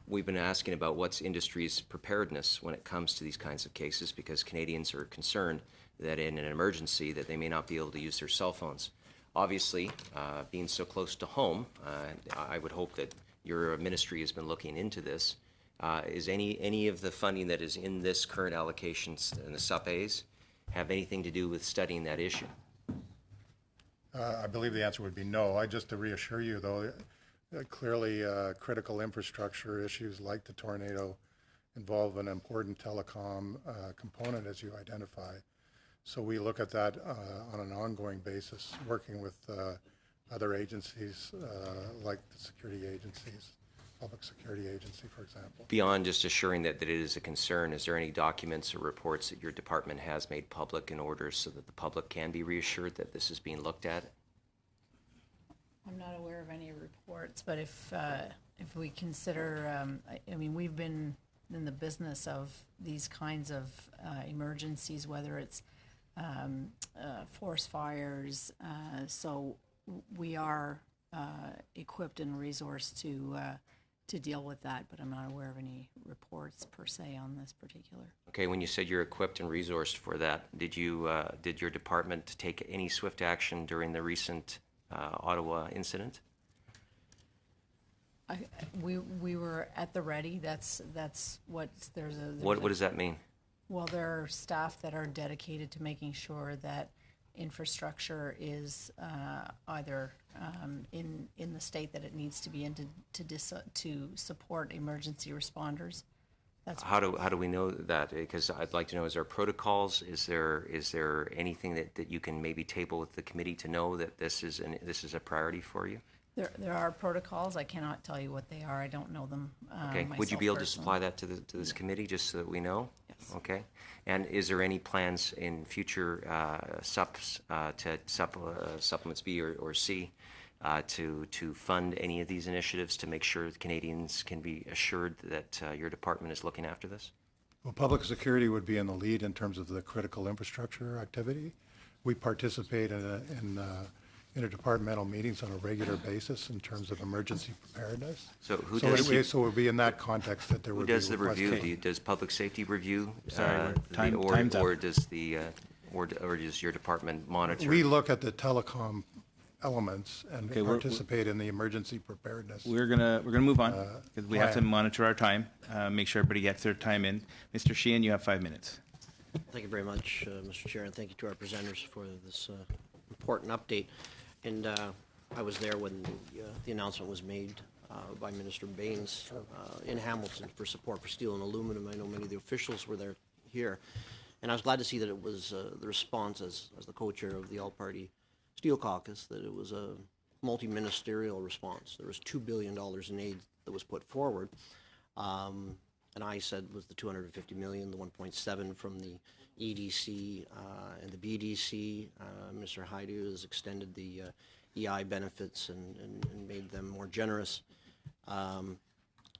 We've been asking about what's industry's preparedness when it comes to these kinds of cases, because Canadians are concerned that in an emergency that they may not be able to use their cell phones. Obviously, being so close to home, I would hope that your ministry has been looking into this. Is any of the funding that is in this current allocations in the SUP-As have anything to do with studying that issue? I believe the answer would be no. Just to reassure you, though, clearly critical infrastructure issues like the tornado involve an important telecom component, as you identify. So we look at that on an ongoing basis, working with other agencies like the security agencies, Public Security Agency, for example. Beyond just assuring that it is a concern, is there any documents or reports that your department has made public in order so that the public can be reassured that this is being looked at? I'm not aware of any reports, but if we consider, I mean, we've been in the business of these kinds of emergencies, whether it's forest fires, so we are equipped and resourced to deal with that, but I'm not aware of any reports per se on this particular. Okay, when you said you're equipped and resourced for that, did your department take any swift action during the recent Ottawa incident? We were at the ready. That's what there's a. What does that mean? Well, there are staff that are dedicated to making sure that infrastructure is either in the state that it needs to be in to support emergency responders. That's how do we know that? Because I'd like to know, is there protocols? Is there anything that you can maybe table with the committee to know that this is a priority for you? There are protocols. I cannot tell you what they are. I don't know them. Okay. Would you be able to supply that to this committee just so that we know? Yes. Okay. And is there any plans in future supplements B or C to fund any of these initiatives to make sure that Canadians can be assured that your department is looking after this? Well, public security would be in the lead in terms of the critical infrastructure activity. We participate in interdepartmental meetings on a regular basis in terms of emergency preparedness. So who So does, it would be in that context that there who would be does the requests. review? Does public safety review? Sorry, time's up. Or does the, or does your department monitor? We look at the telecom elements and Okay, we're- participate in the emergency preparedness. We're gonna move on because we have to plan. monitor our time, make sure everybody gets their time in. Mr. Sheehan, you have 5 minutes. Thank you very much, Mr. Chair, and thank you to our presenters for this important update. And I was there when the announcement was made by Minister Baines in Hamilton for support for steel and aluminum. I know many of the officials were there here. And I was glad to see that it was the response as the co-chair of the All-Party Steel Caucus, that it was a multi-ministerial response. There was $2 billion in aid that was put forward. And I said was the $250 million, the 1.7 from the EDC and the BDC. Mr. Haidu has extended the EI benefits and made them more generous. And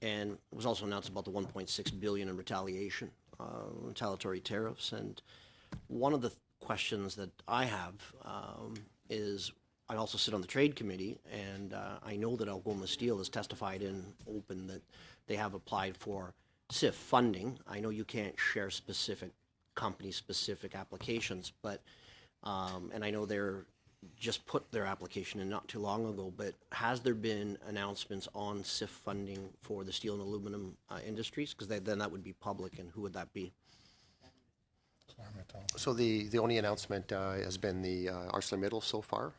it was also announced about the 1.6 billion in retaliatory tariffs. And one of the questions that I have is I also sit on the trade committee, and I know that Algoma Steel has testified in open that they have applied for SIF funding. I know you can't share specific company-specific applications, but and I know they're just put their application in not too long ago, but has there been announcements on SIF funding for the steel and aluminum industries? Because then that would be public, and who would that be? So the only announcement has been the ArcelorMittal so far.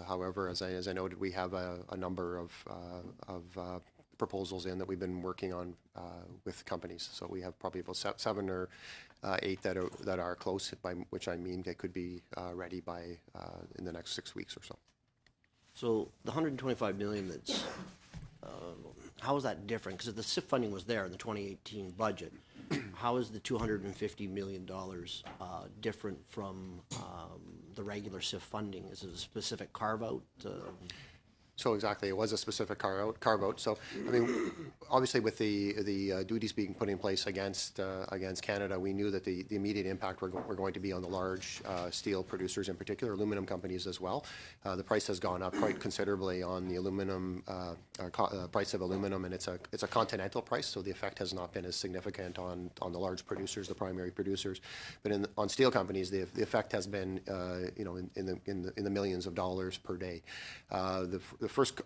However, as I noted, we have a number of proposals in that we've been working on with companies. So we have probably about 7 or 8 that are close, by which I mean they could be ready by in the next 6 weeks or so. So the 125 million that's how is that different? Because the SIF funding was there in the 2018 budget. How is the $250 million different from the regular SIF funding? Is it a specific carve-out? So exactly, it was a specific carve-out. So, I mean, obviously with the duties being put in place against Canada, we knew that the immediate impact were going to be on the large steel producers, in particular, aluminum companies as well. The price has gone up quite considerably on the aluminum price of aluminum, and it's a continental price, so the effect has not been as significant on the large producers, the primary producers. But on steel companies, the effect has been in the millions of dollars per day. The first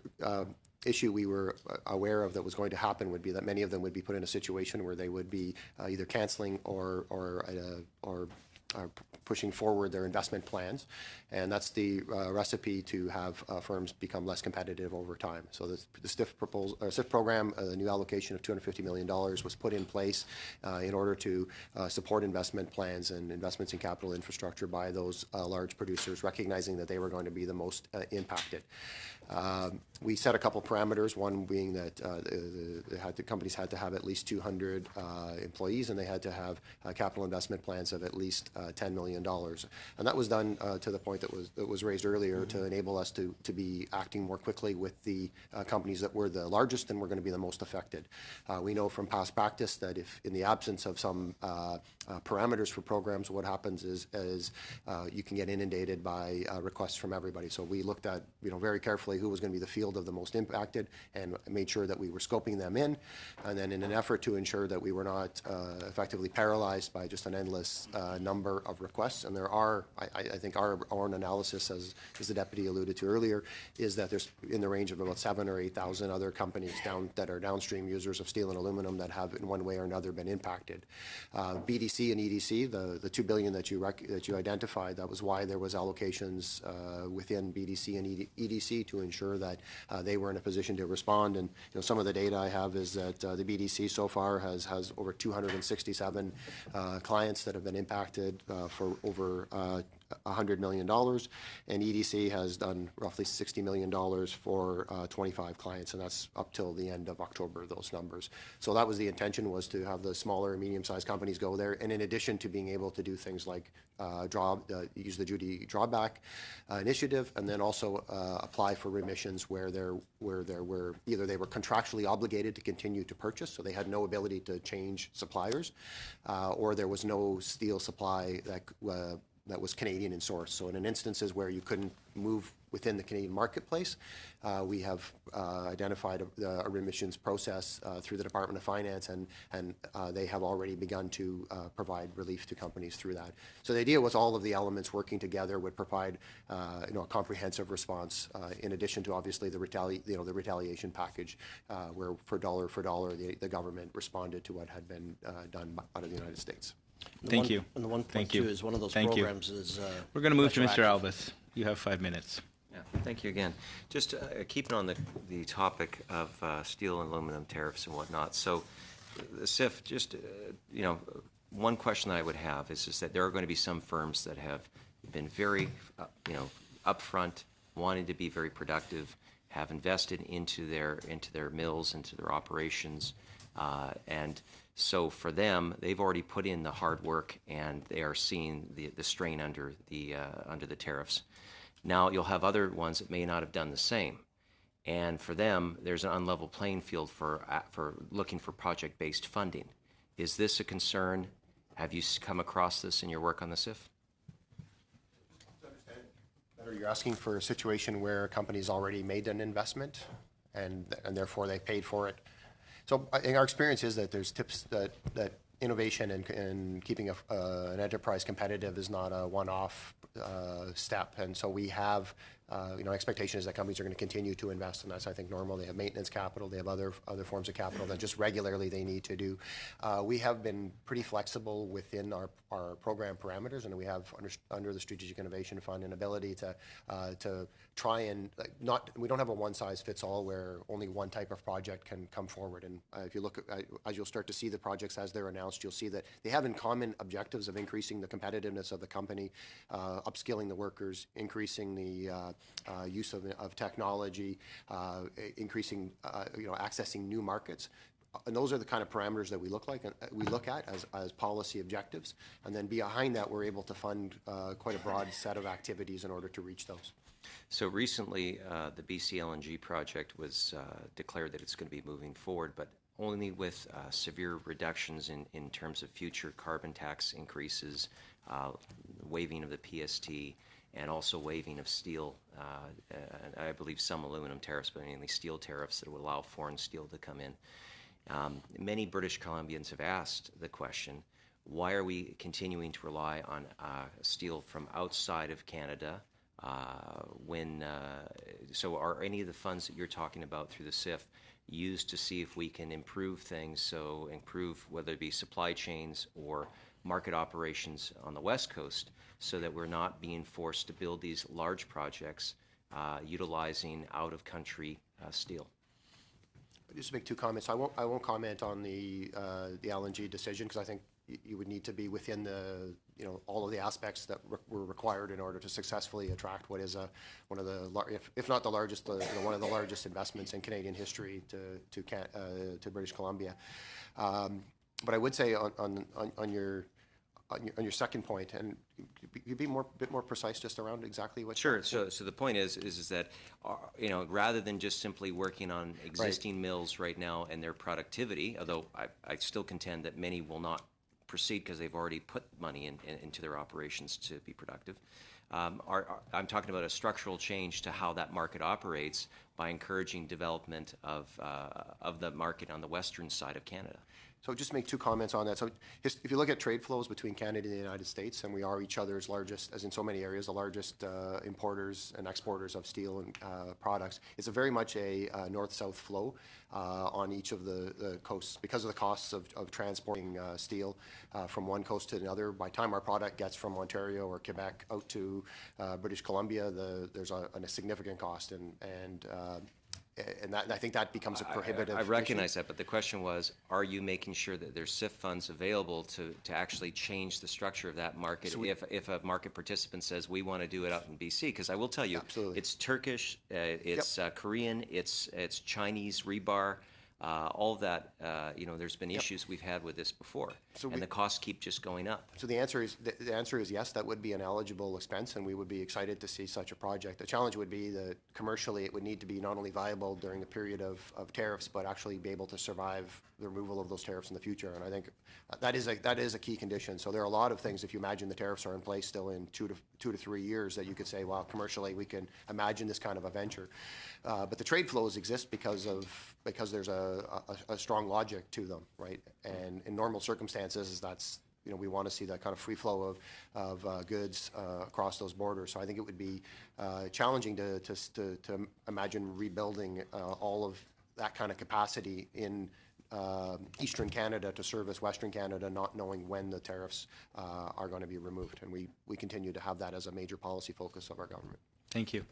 issue we were aware of that was going to happen would be that many of them would be put in a situation where they would be either canceling or pushing forward their investment plans, and that's the recipe to have firms become less competitive over time. So the SIF program, the new allocation of $250 million was put in place in order to support investment plans and investments in capital infrastructure by those large producers, recognizing that they were going to be the most impacted. We set a couple parameters, one being that the companies had to have at least 200 employees, and they had to have capital investment plans of at least $10 million. And that was done to the point that was raised earlier to enable us to be acting more quickly with the companies that were the largest and were going to be the most affected. We know from past practice that if in the absence of some parameters for programs, what happens is you can get inundated by requests from everybody. So we looked at very carefully who was going to be the field of the most impacted and made sure that we were scoping them in. And then in an effort to ensure that we were not effectively paralyzed by just an endless number of requests, and there are, I think our own analysis, as the deputy alluded to earlier, is that there's in the range of about 7,000 or 8,000 other companies that are downstream users of steel and aluminum that have in one way or another been impacted. BDC and EDC, the $2 billion that you identified, that was why there was allocations within BDC and EDC to ensure that they were in a position to respond. And some of the data I have is that the BDC so far has over 267 clients that have been impacted for over $100 million, and EDC has done roughly $60 million for 25 clients, and that's up till the end of October, those numbers. So that was the intention, was to have the smaller and medium-sized companies go there, and in addition to being able to do things like use the duty drawback initiative, and then also apply for remissions where there were either they were contractually obligated to continue to purchase, so they had no ability to change suppliers, or there was no steel supply that was Canadian in source. So in instances where you couldn't move within the Canadian marketplace. We have identified a remissions process through the Department of Finance, and they have already begun to provide relief to companies through that. So the idea was all of the elements working together would provide a comprehensive response in addition to obviously the retaliation package where for dollar the government responded to what had been done out of the United States. Thank you. And the 1.2 Thank you. is one of those Thank you. programs is. We're going to move to Mr. retroactive. Albus. You have 5 minutes. Yeah, thank you again. Just keeping on the topic of steel and aluminum tariffs and whatnot. So the SIF, just, one question that I would have is just that there are going to be some firms that have been very, upfront, wanting to be very productive, have invested into their mills, into their operations, and so for them, they've already put in the hard work, and they are seeing the strain under the tariffs. Now you'll have other ones that may not have done the same, and for them, there's an unlevel playing field for looking for project-based funding. Is this a concern? Have you come across this in your work on the SIF? You're asking for a situation where a company's already made an investment, and therefore they paid for it. So I think our experience is that there's tips that innovation and keeping an enterprise competitive is not a one-off step, and so we have expectation is that companies are going to continue to invest, and that's I think normal. They have maintenance capital, they have other forms of capital that just regularly they need to do. We have been pretty flexible within our program parameters, and we have under the Strategic Innovation Fund an ability to try and we don't have a one-size-fits-all where only one type of project can come forward. And if you look at, as you'll start to see the projects as they're announced, you'll see that they have in common objectives of increasing the competitiveness of the company, upskilling the workers, increasing the use of technology, increasing, accessing new markets. And those are the kind of parameters that we look at as policy objectives. And then behind that, we're able to fund quite a broad set of activities in order to reach those. So recently, the BC LNG project was declared that it's going to be moving forward, but only with severe reductions in terms of future carbon tax increases, waiving of the PST, and also waiving of steel, I believe some aluminum tariffs, but mainly steel tariffs that would allow foreign steel to come in. Many British Columbians have asked the question, why are we continuing to rely on steel from outside of Canada so are any of the funds that you're talking about through the SIF used to see if we can improve things, so improve whether it be supply chains or market operations on the West Coast, so that we're not being forced to build these large projects utilizing out-of-country steel? Just to make two comments. I won't comment on the LNG decision because I think you would need to be within the all of the aspects that were required in order to successfully attract what is one of the if not the largest, one of the largest investments in Canadian history to British Columbia. But I would say on your second point, and you'd be a bit more precise just around exactly what. Sure. So the point is that rather than just simply working on existing mills right now and their productivity, although I still contend that many will not proceed because they've already put money into their operations to be productive. I'm talking about a structural change to how that market operates by encouraging development of the market on the western side of Canada. So just make two comments on that. So if you look at trade flows between Canada and the United States, and we are each other's largest, as in so many areas, the largest importers and exporters of steel and products, it's very much a north-south flow on each of the coasts because of the costs of transporting steel from one coast to another. By the time our product gets from Ontario or Quebec out to British Columbia, there's a significant cost, and I think that becomes a prohibitive. I recognize that, but the question was, are you making sure that there's SIF funds available to actually change the structure of that market if a market participant says, we want to do it out in BC? Because I will tell you, Absolutely. It's Turkish, it's Korean, it's Chinese rebar. All of that, there's been issues we've had with this before, and the costs keep just going up. So the answer is yes, that would be an eligible expense, and we would be excited to see such a project. The challenge would be that commercially it would need to be not only viable during the period of tariffs, but actually be able to survive the removal of those tariffs in the future. And I think that is a key condition. So there are a lot of things, if you imagine the tariffs are in place still in 2 to 3 years, that you could say, well, commercially we can imagine this kind of a venture. But the trade flows exist because there's a strong logic to them, right? And in normal circumstances, that's, we want to see that kind of free flow of goods across those borders. So I think it would be challenging to imagine rebuilding all of that kind of capacity in Eastern Canada to service Western Canada, not knowing when the tariffs are going to be removed. And we continue to have that as a major policy focus of our government. Thank you.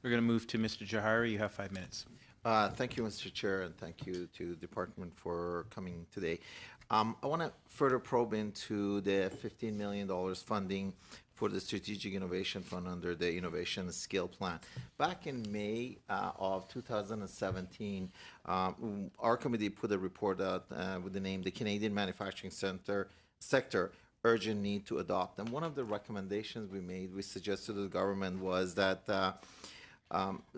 We're going to move to Mr. Jahari. You have 5 minutes. Thank you, Mr. Chair, and thank you to the department for coming today. I want to further probe into the $15 million funding for the Strategic Innovation Fund under the Innovation Skill Plan. Back in May of 2017, our committee put a report out with the name The Canadian Manufacturing Sector Urgent Need to Adopt. And one of the recommendations we suggested to the government was that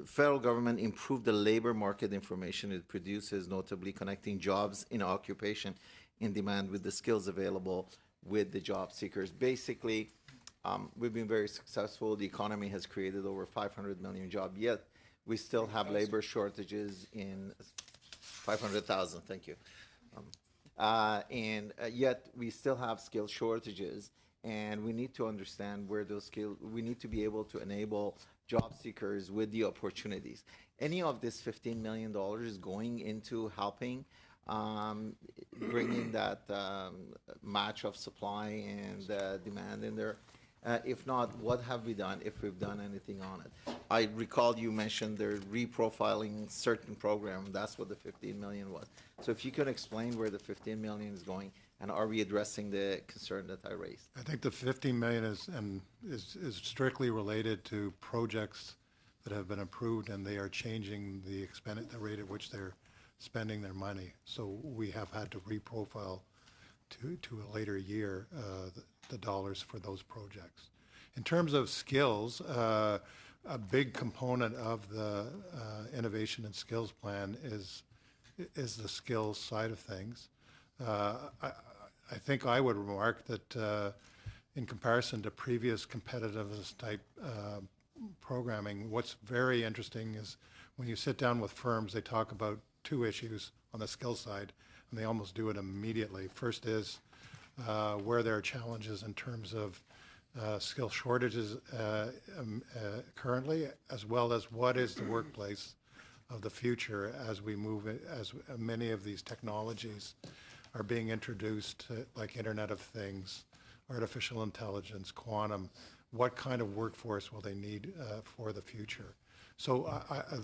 federal government improve the labor market information it produces, notably connecting jobs in occupation in demand with the skills available with the job seekers. Basically, we've been very successful. The economy has created over 500 million jobs, yet we still have labor shortages in 500,000, thank you. Yet we still have skill shortages, and we need to understand where those skills, we need to be able to enable job seekers with the opportunities. Any of this $15 million is going into helping bringing that match of supply and demand in there. If not, what have we done, if we've done anything on it? I recall you mentioned they're reprofiling certain program. That's what the 15 million was. So if you could explain where the 15 million is going, and are we addressing the concern that I raised? I think the 15 million is strictly related to projects that have been approved, and they are changing the rate at which they're spending their money. So we have had to reprofile to a later year the dollars for those projects. In terms of skills, a big component of the innovation and skills plan is the skills side of things. I think I would remark that in comparison to previous competitiveness type programming, what's very interesting is when you sit down with firms, they talk about two issues on the skill side, and they almost do it immediately. First is where there are challenges in terms of skill shortages currently, as well as what is the workplace of the future as we move, as many of these technologies are being introduced, like Internet of Things, artificial intelligence, quantum. What kind of workforce will they need for the future? So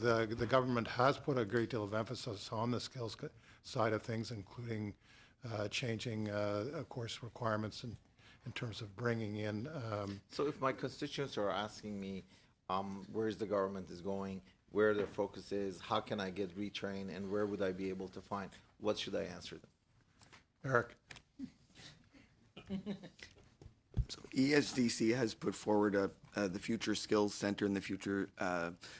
the government has put a great deal of emphasis on the skills side of things, including changing, of course, requirements in terms of bringing in. So if my constituents are asking me where the government is going, where their focus is, how can I get retrained, and where would I be able to find, what should I answer them? Eric. So ESDC has put forward the Future Skills Center in the future.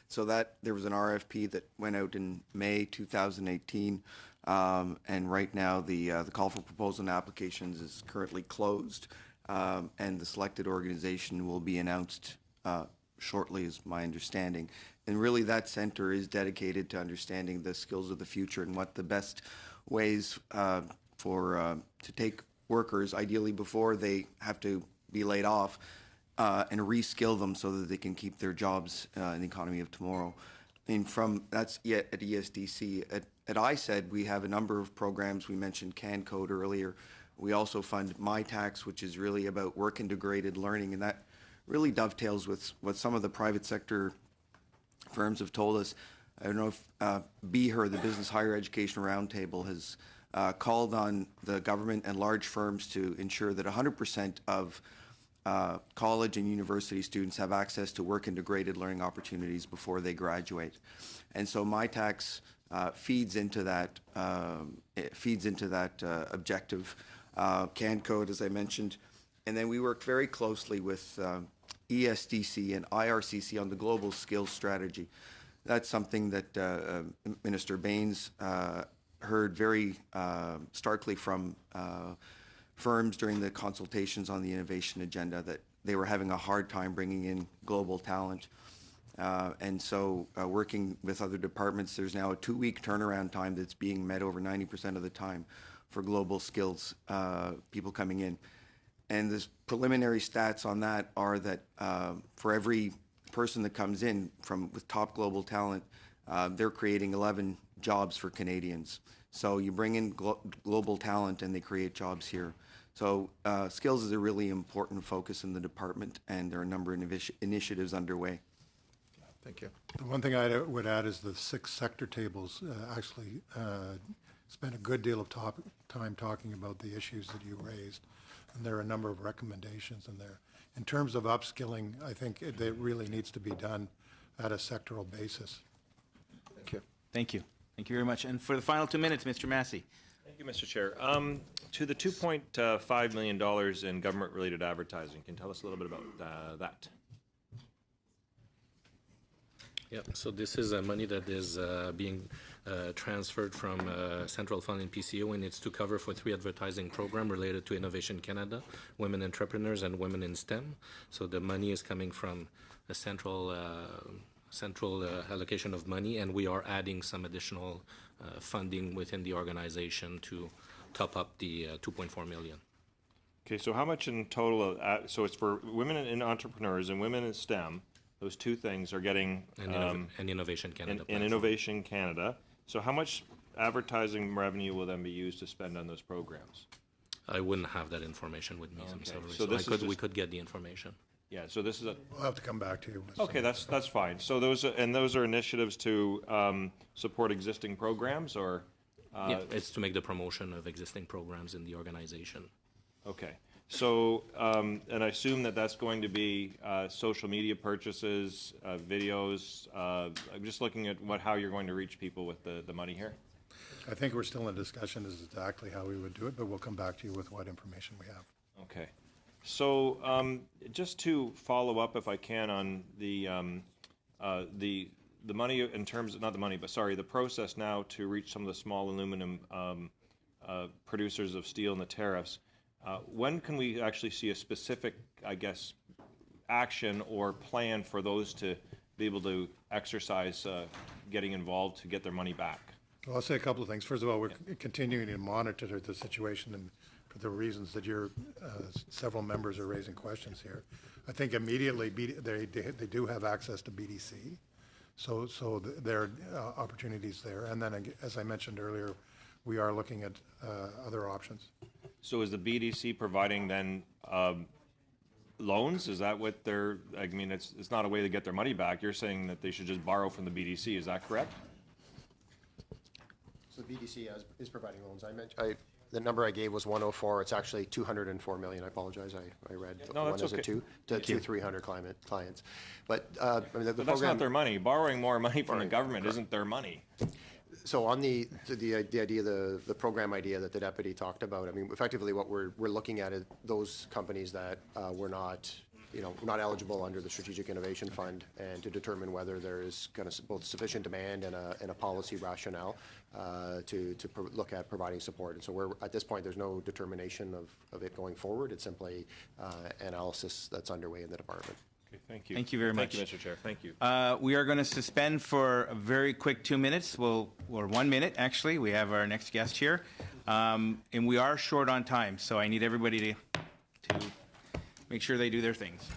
So that there was an RFP that went out in May 2018, and right now the call for proposal and applications is currently closed, and the selected organization will be announced shortly, is my understanding. And really, that center is dedicated to understanding the skills of the future and what the best ways to take workers, ideally before they have to be laid off, and reskill them so that they can keep their jobs in the economy of tomorrow. And that's yet at ESDC. At ISED, we have a number of programs. We mentioned CanCode earlier. We also fund MyTax, which is really about work integrated learning, and that really dovetails with what some of the private sector firms have told us. I don't know if BHER, the Business Higher Education Roundtable, has called on the government and large firms to ensure that 100% of college and university students have access to work integrated learning opportunities before they graduate. And so MyTax feeds into that objective. CAN code, as I mentioned, and then we worked very closely with ESDC and IRCC on the global skills strategy. That's something that Minister Baines heard very starkly from firms during the consultations on the innovation agenda, that they were having a hard time bringing in global talent. And so working with other departments, there's now a 2-week turnaround time that's being met over 90% of the time for global skills people coming in. And the preliminary stats on that are that for every person that comes in with top global talent, they're creating 11 jobs for Canadians. So you bring in global talent and they create jobs here. So skills is a really important focus in the department, and there are a number of initiatives underway. Thank you. The one thing I would add is the 6 sector tables actually spent a good deal of time talking about the issues that you raised, and there are a number of recommendations in there. In terms of upskilling, I think it really needs to be done at a sectoral basis. Thank you. Thank you. Thank you very much. And for the final 2 minutes, Mr. Massey. Thank you, Mr. Chair. To the $2.5 million in government-related advertising, can you tell us a little bit about that? Yep, so this is money that is being transferred from Central Fund in PCO, and it's to cover for 3 advertising programs related to Innovation Canada, Women Entrepreneurs, and Women in STEM. So the money is coming from a central allocation of money, and we are adding some additional funding within the organization to top up the $2.4 million. Okay, so how much in total? So it's for women in entrepreneurs and women in STEM. Those 2 things are getting and Innovation Canada. And Innovation Canada. So how much advertising revenue will then be used to spend on those programs? I wouldn't have that information with me. I'm sorry. So we could get the information. Yeah. So this is a. We'll have to come back to you. Okay, that's fine. So those are initiatives to support existing programs, or. Yeah, it's to make the promotion of existing programs in the organization. Okay. So, and I assume that that's going to be social media purchases, videos. I'm just looking at how you're going to reach people with the money here. I think we're still in discussion as exactly how we would do it, but we'll come back to you with what information we have. Okay. So, just to follow up, if I can, on the money in terms of, not the money, but sorry, the process now to reach some of the small aluminum producers of steel and the tariffs. When can we actually see a specific, I guess, action or plan for those to be able to exercise getting involved to get their money back? Well, I'll say a couple of things. First of all, we're continuing to monitor the situation, and for the reasons that several members are raising questions here. I think immediately they do have access to BDC, so there are opportunities there. And then, as I mentioned earlier, we are looking at other options. So is the BDC providing then loans? Is that what they're, I mean, it's not a way to get their money back. You're saying that they should just borrow from the BDC. Is that correct? So the BDC is providing loans. The number I gave was 104. It's actually 204 million. I apologize. I read no, one as okay. to 300 clients. But I mean, the but program, that's not their money. Borrowing more money from the government isn't their money. So on the idea, the program idea that the deputy talked about, I mean, effectively what we're looking at is those companies that were not eligible under the Strategic Innovation Fund, and to determine whether there is kind of both sufficient demand and a policy rationale to look at providing support. And so at this point, there's no determination of it going forward. It's simply analysis that's underway in the department. Thank you. Thank you very much. Thank you, Mr. Chair. Thank you. We are going to suspend for a very quick 2 minutes. Or 1 minute, actually. We have our next guest here. And we are short on time, so I need everybody to make sure they do their things.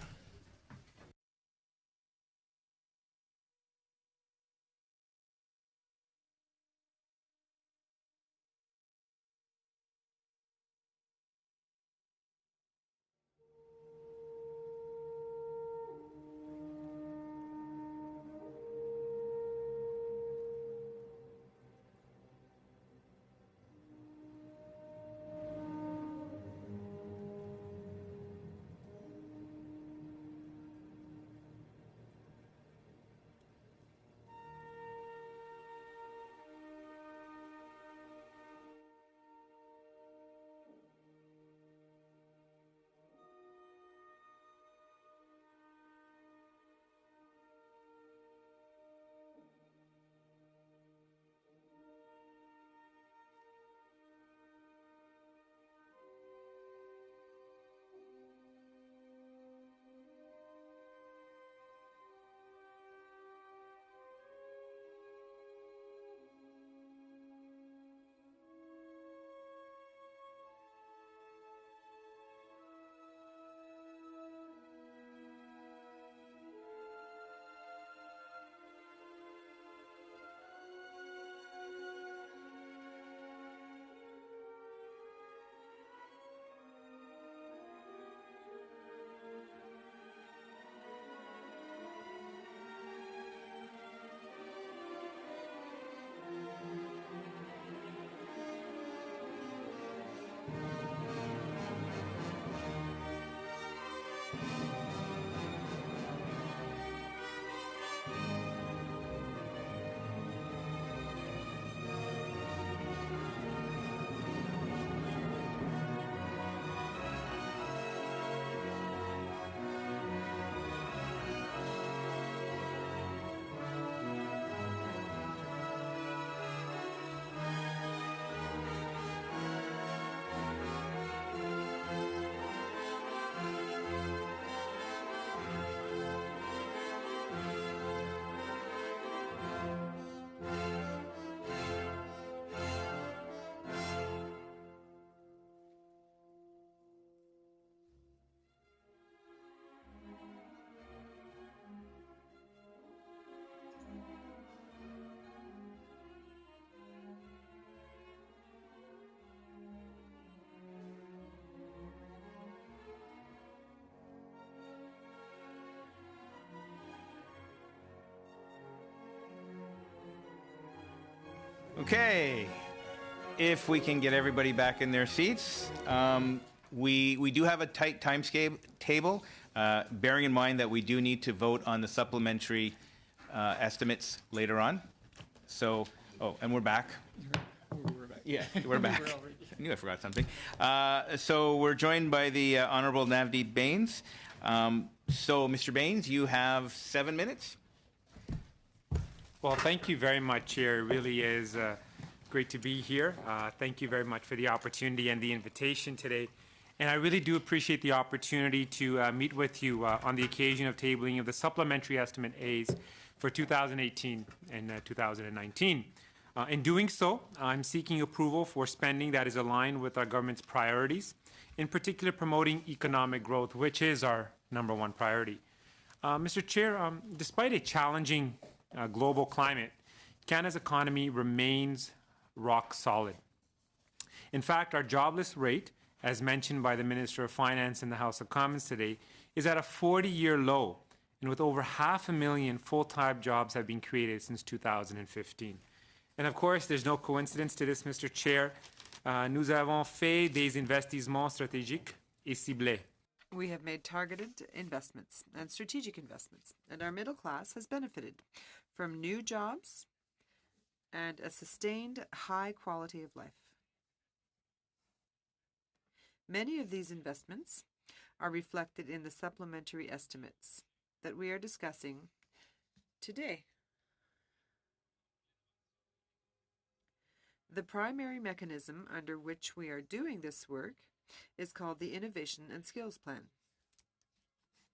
Okay, if we can get everybody back in their seats. We do have a tight table, bearing in mind that we do need to vote on the supplementary estimates later on. So, and we're back. Yeah, we're back. I knew I forgot something. So we're joined by the Honorable Navdeep Bains. So, Mr. Bains, you have 7 minutes. Well, thank you very much, Chair. It really is great to be here. Thank you very much for the opportunity and the invitation today. And I really do appreciate the opportunity to meet with you on the occasion of tabling of the supplementary estimate A's for 2018 and 2019. In doing so, I'm seeking approval for spending that is aligned with our government's priorities, in particular promoting economic growth, which is our #1 priority. Mr. Chair, despite a challenging global climate, Canada's economy remains rock solid. In fact, our jobless rate, as mentioned by the Minister of Finance in the House of Commons today, is at a 40-year low, and with over 500,000 full-time jobs have been created since 2015. And of course, there's no coincidence to this, Mr. Chair. Nous avons fait des investissements stratégiques et ciblés. We have made targeted investments and strategic investments, and our middle class has benefited from new jobs and a sustained high quality of life. Many of these investments are reflected in the supplementary estimates that we are discussing today. The primary mechanism under which we are doing this work is called the Innovation and Skills Plan.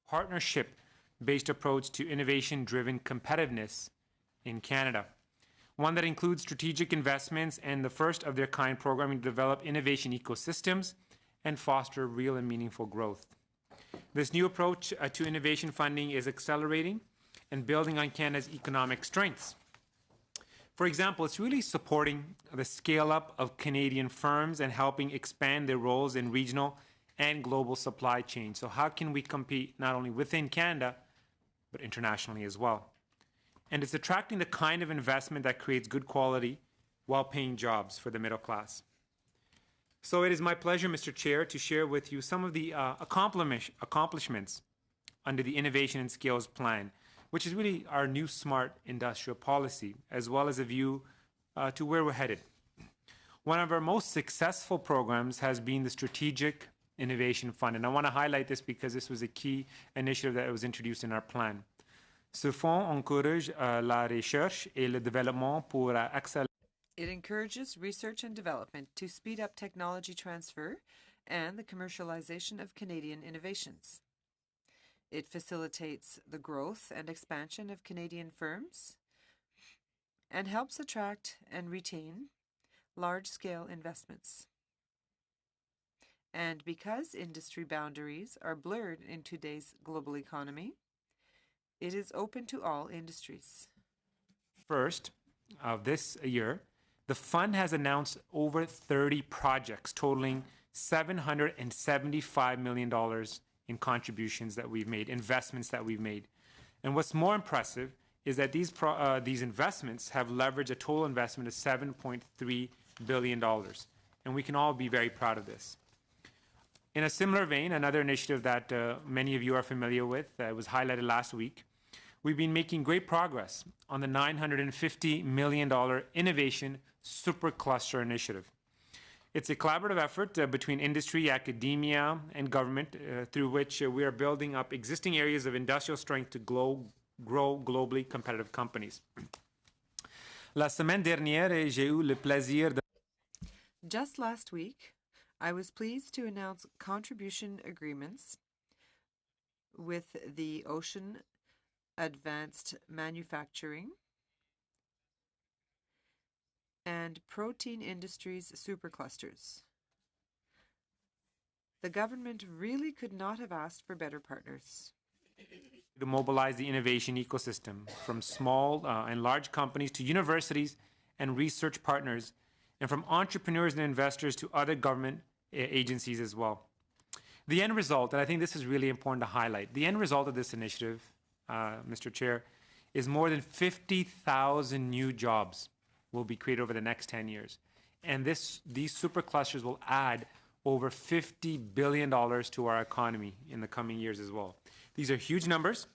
Partnership-based approach to innovation-driven competitiveness in Canada. One that includes strategic investments and the first of their kind programming to develop innovation ecosystems and foster real and meaningful growth. This new approach to innovation funding is accelerating and building on Canada's economic strengths. For example, it's really supporting the scale-up of Canadian firms and helping expand their roles in regional and global supply chains. So how can we compete not only within Canada, but internationally as well? And it's attracting the kind of investment that creates good quality while paying jobs for the middle class. So it is my pleasure, Mr. Chair, to share with you some of the accomplishments under the Innovation and Skills Plan, which is really our new smart industrial policy, as well as a view to where we're headed. One of our most successful programs has been the Strategic Innovation Fund, and I want to highlight this because this was a key initiative that was introduced in our plan. Ce fonds encourage la recherche et le développement pour accélérer. It encourages research and development to speed up technology transfer and the commercialization of Canadian innovations. It facilitates the growth and expansion of Canadian firms and helps attract and retain large-scale investments. And because industry boundaries are blurred in today's global economy, it is open to all industries. First of this year, the fund has announced over 30 projects totaling $775 million in contributions that we've made, investments that we've made. And what's more impressive is that these investments have leveraged a total investment of $7.3 billion. And we can all be very proud of this. In a similar vein, another initiative that many of you are familiar with was highlighted last week. We've been making great progress on the $950 million Innovation Supercluster Initiative. It's a collaborative effort between industry, academia, and government through which we are building up existing areas of industrial strength to grow globally competitive companies. La semaine dernière, j'ai eu le plaisir de... Just last week, I was pleased to announce contribution agreements with the Ocean Advanced Manufacturing and Protein Industries Superclusters. The government really could not have asked for better partners. To mobilize the innovation ecosystem from small and large companies to universities and research partners, and from entrepreneurs and investors to other government agencies as well. The end result, and I think this is really important to highlight, the end result of this initiative, Mr. Chair, is more than 50,000 new jobs will be created over the next 10 years. And these superclusters will add over $50 billion to our economy in the coming years as well. These are huge numbers,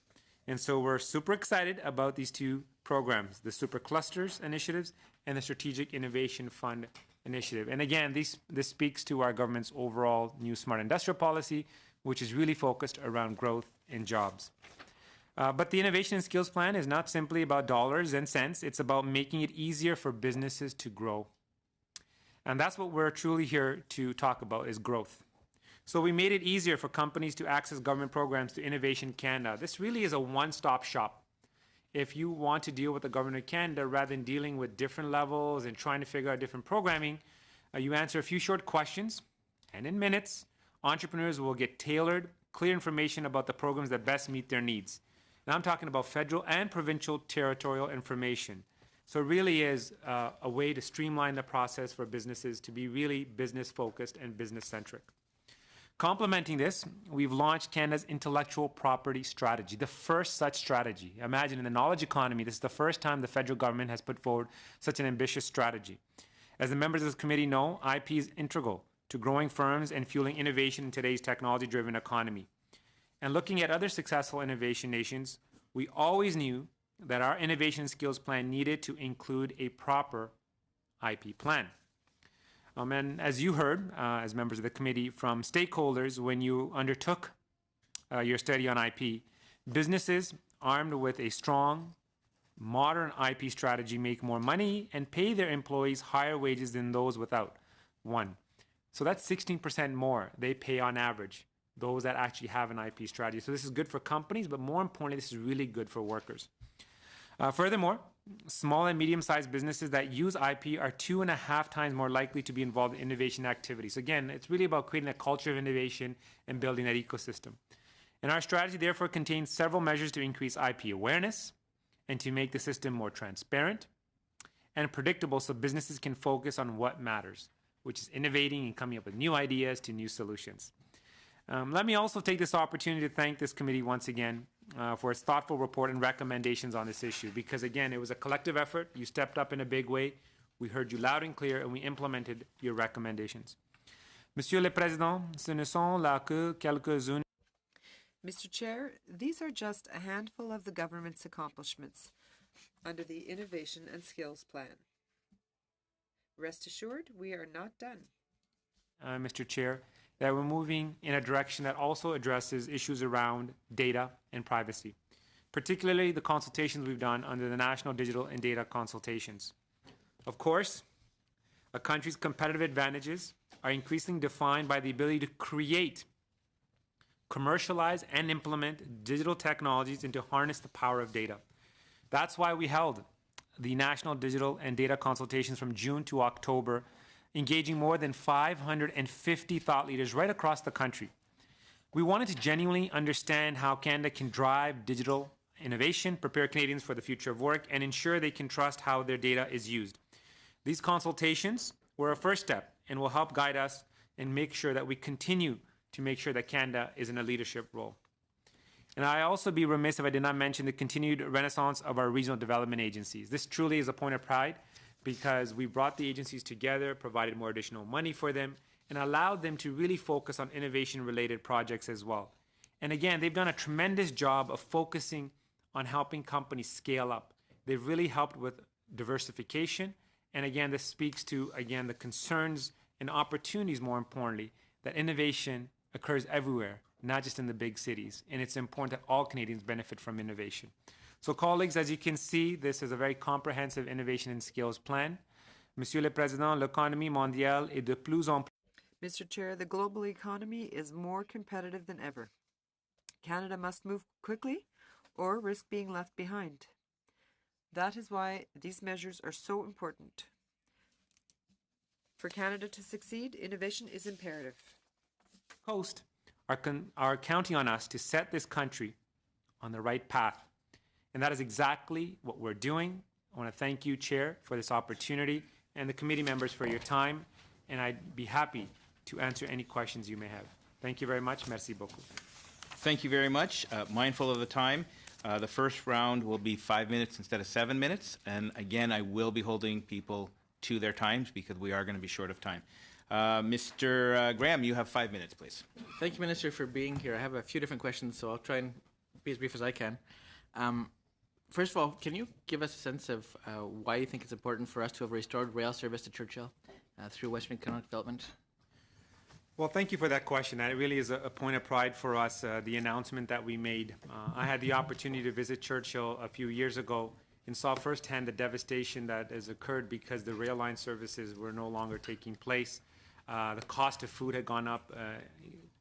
and so we're super excited about these two programs, the Superclusters initiatives and the Strategic Innovation Fund initiative. And again, this speaks to our government's overall new smart industrial policy, which is really focused around growth and jobs. But the Innovation and Skills Plan is not simply about dollars and cents. It's about making it easier for businesses to grow. And that's what we're truly here to talk about, is growth. So we made it easier for companies to access government programs to Innovation Canada. This really is a one-stop shop. If you want to deal with the government of Canada, rather than dealing with different levels and trying to figure out different programming, you answer a few short questions, and in minutes, entrepreneurs will get tailored, clear information about the programs that best meet their needs. And I'm talking about federal and provincial territorial information. So it really is a way to streamline the process for businesses to be really business-focused and business-centric. Complementing this, we've launched Canada's intellectual property strategy, the first such strategy. Imagine in the knowledge economy, this is the first time the federal government has put forward such an ambitious strategy. As the members of this committee know, IP is integral to growing firms and fueling innovation in today's technology-driven economy. And looking at other successful innovation nations, we always knew that our innovation skills plan needed to include a proper IP plan. And as you heard, as members of the committee, from stakeholders when you undertook your study on IP, businesses armed with a strong, modern IP strategy make more money and pay their employees higher wages than those without one. So that's 16% more they pay on average, those that actually have an IP strategy. So this is good for companies, but more importantly, this is really good for workers. Furthermore, small and medium-sized businesses that use IP are 2.5 times more likely to be involved in innovation activities. Again, it's really about creating a culture of innovation and building that ecosystem. And our strategy, therefore, contains several measures to increase IP awareness and to make the system more transparent and predictable so businesses can focus on what matters, which is innovating and coming up with new ideas to new solutions. Let me also take this opportunity to thank this committee once again for its thoughtful report and recommendations on this issue, because again, it was a collective effort. You stepped up in a big way. We heard you loud and clear, and we implemented your recommendations. Monsieur le Président, ce ne sont là que quelques-unes. Mr. Chair, these are just a handful of the government's accomplishments under the Innovation and Skills Plan. Rest assured, we are not done. Mr. Chair, that we're moving in a direction that also addresses issues around data and privacy, particularly the consultations we've done under the National Digital and Data Consultations. Of course, a country's competitive advantages are increasingly defined by the ability to create, commercialize, and implement digital technologies and to harness the power of data. That's why we held the National Digital and Data Consultations from June to October, engaging more than 550 thought leaders right across the country. We wanted to genuinely understand how Canada can drive digital innovation, prepare Canadians for the future of work, and ensure they can trust how their data is used. These consultations were a first step and will help guide us and make sure that we continue to make sure that Canada is in a leadership role. And I also be remiss if I did not mention the continued renaissance of our regional development agencies. This truly is a point of pride, because we brought the agencies together, provided more additional money for them, and allowed them to really focus on innovation-related projects as well. And again, they've done a tremendous job of focusing on helping companies scale up. They've really helped with diversification, and again, this speaks to, again, the concerns and opportunities, more importantly, that innovation occurs everywhere, not just in the big cities, and it's important that all Canadians benefit from innovation. So colleagues, as you can see, this is a very comprehensive innovation and skills plan. Monsieur le Président, l'économie mondiale est de plus en plus. Mr. Chair, the global economy is more competitive than ever. Canada must move quickly or risk being left behind. That is why these measures are so important. For Canada to succeed, innovation is imperative. Coast are counting on us to set this country on the right path. And that is exactly what we're doing. I want to thank you, Chair, for this opportunity, and the committee members for your time, and I'd be happy to answer any questions you may have. Thank you very much. Merci beaucoup. Thank you very much. Mindful of the time, The first round will be 5 minutes instead of 7 minutes. And again, I will be holding people to their times because we are going to be short of time. Mr. Graham, you have 5 minutes, please. Thank you, Minister, for being here. I have a few different questions, so I'll try and be as brief as I can. First of all, can you give us a sense of why you think it's important for us to have restored rail service to Churchill through Western Economic Development? Well, thank you for that question. That really is a point of pride for us, the announcement that we made. I had the opportunity to visit Churchill a few years ago and saw firsthand the devastation that has occurred because the rail line services were no longer taking place. The cost of food had gone up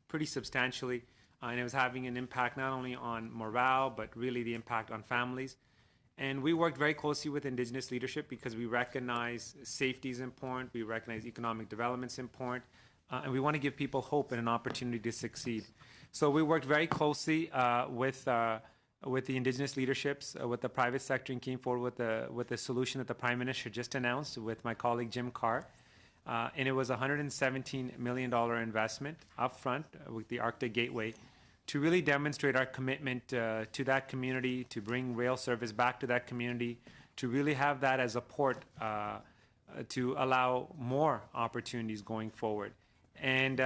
pretty substantially, and it was having an impact not only on morale, but really the impact on families. And we worked very closely with Indigenous leadership because we recognize safety is important, we recognize economic development is important, and we want to give people hope and an opportunity to succeed. So we worked very closely with the Indigenous leaderships, with the private sector, and came forward with the solution that the Prime Minister just announced with my colleague Jim Carr. And it was a $117 million investment upfront with the Arctic Gateway to really demonstrate our commitment to that community, to bring rail service back to that community, to really have that as a port to allow more opportunities going forward. And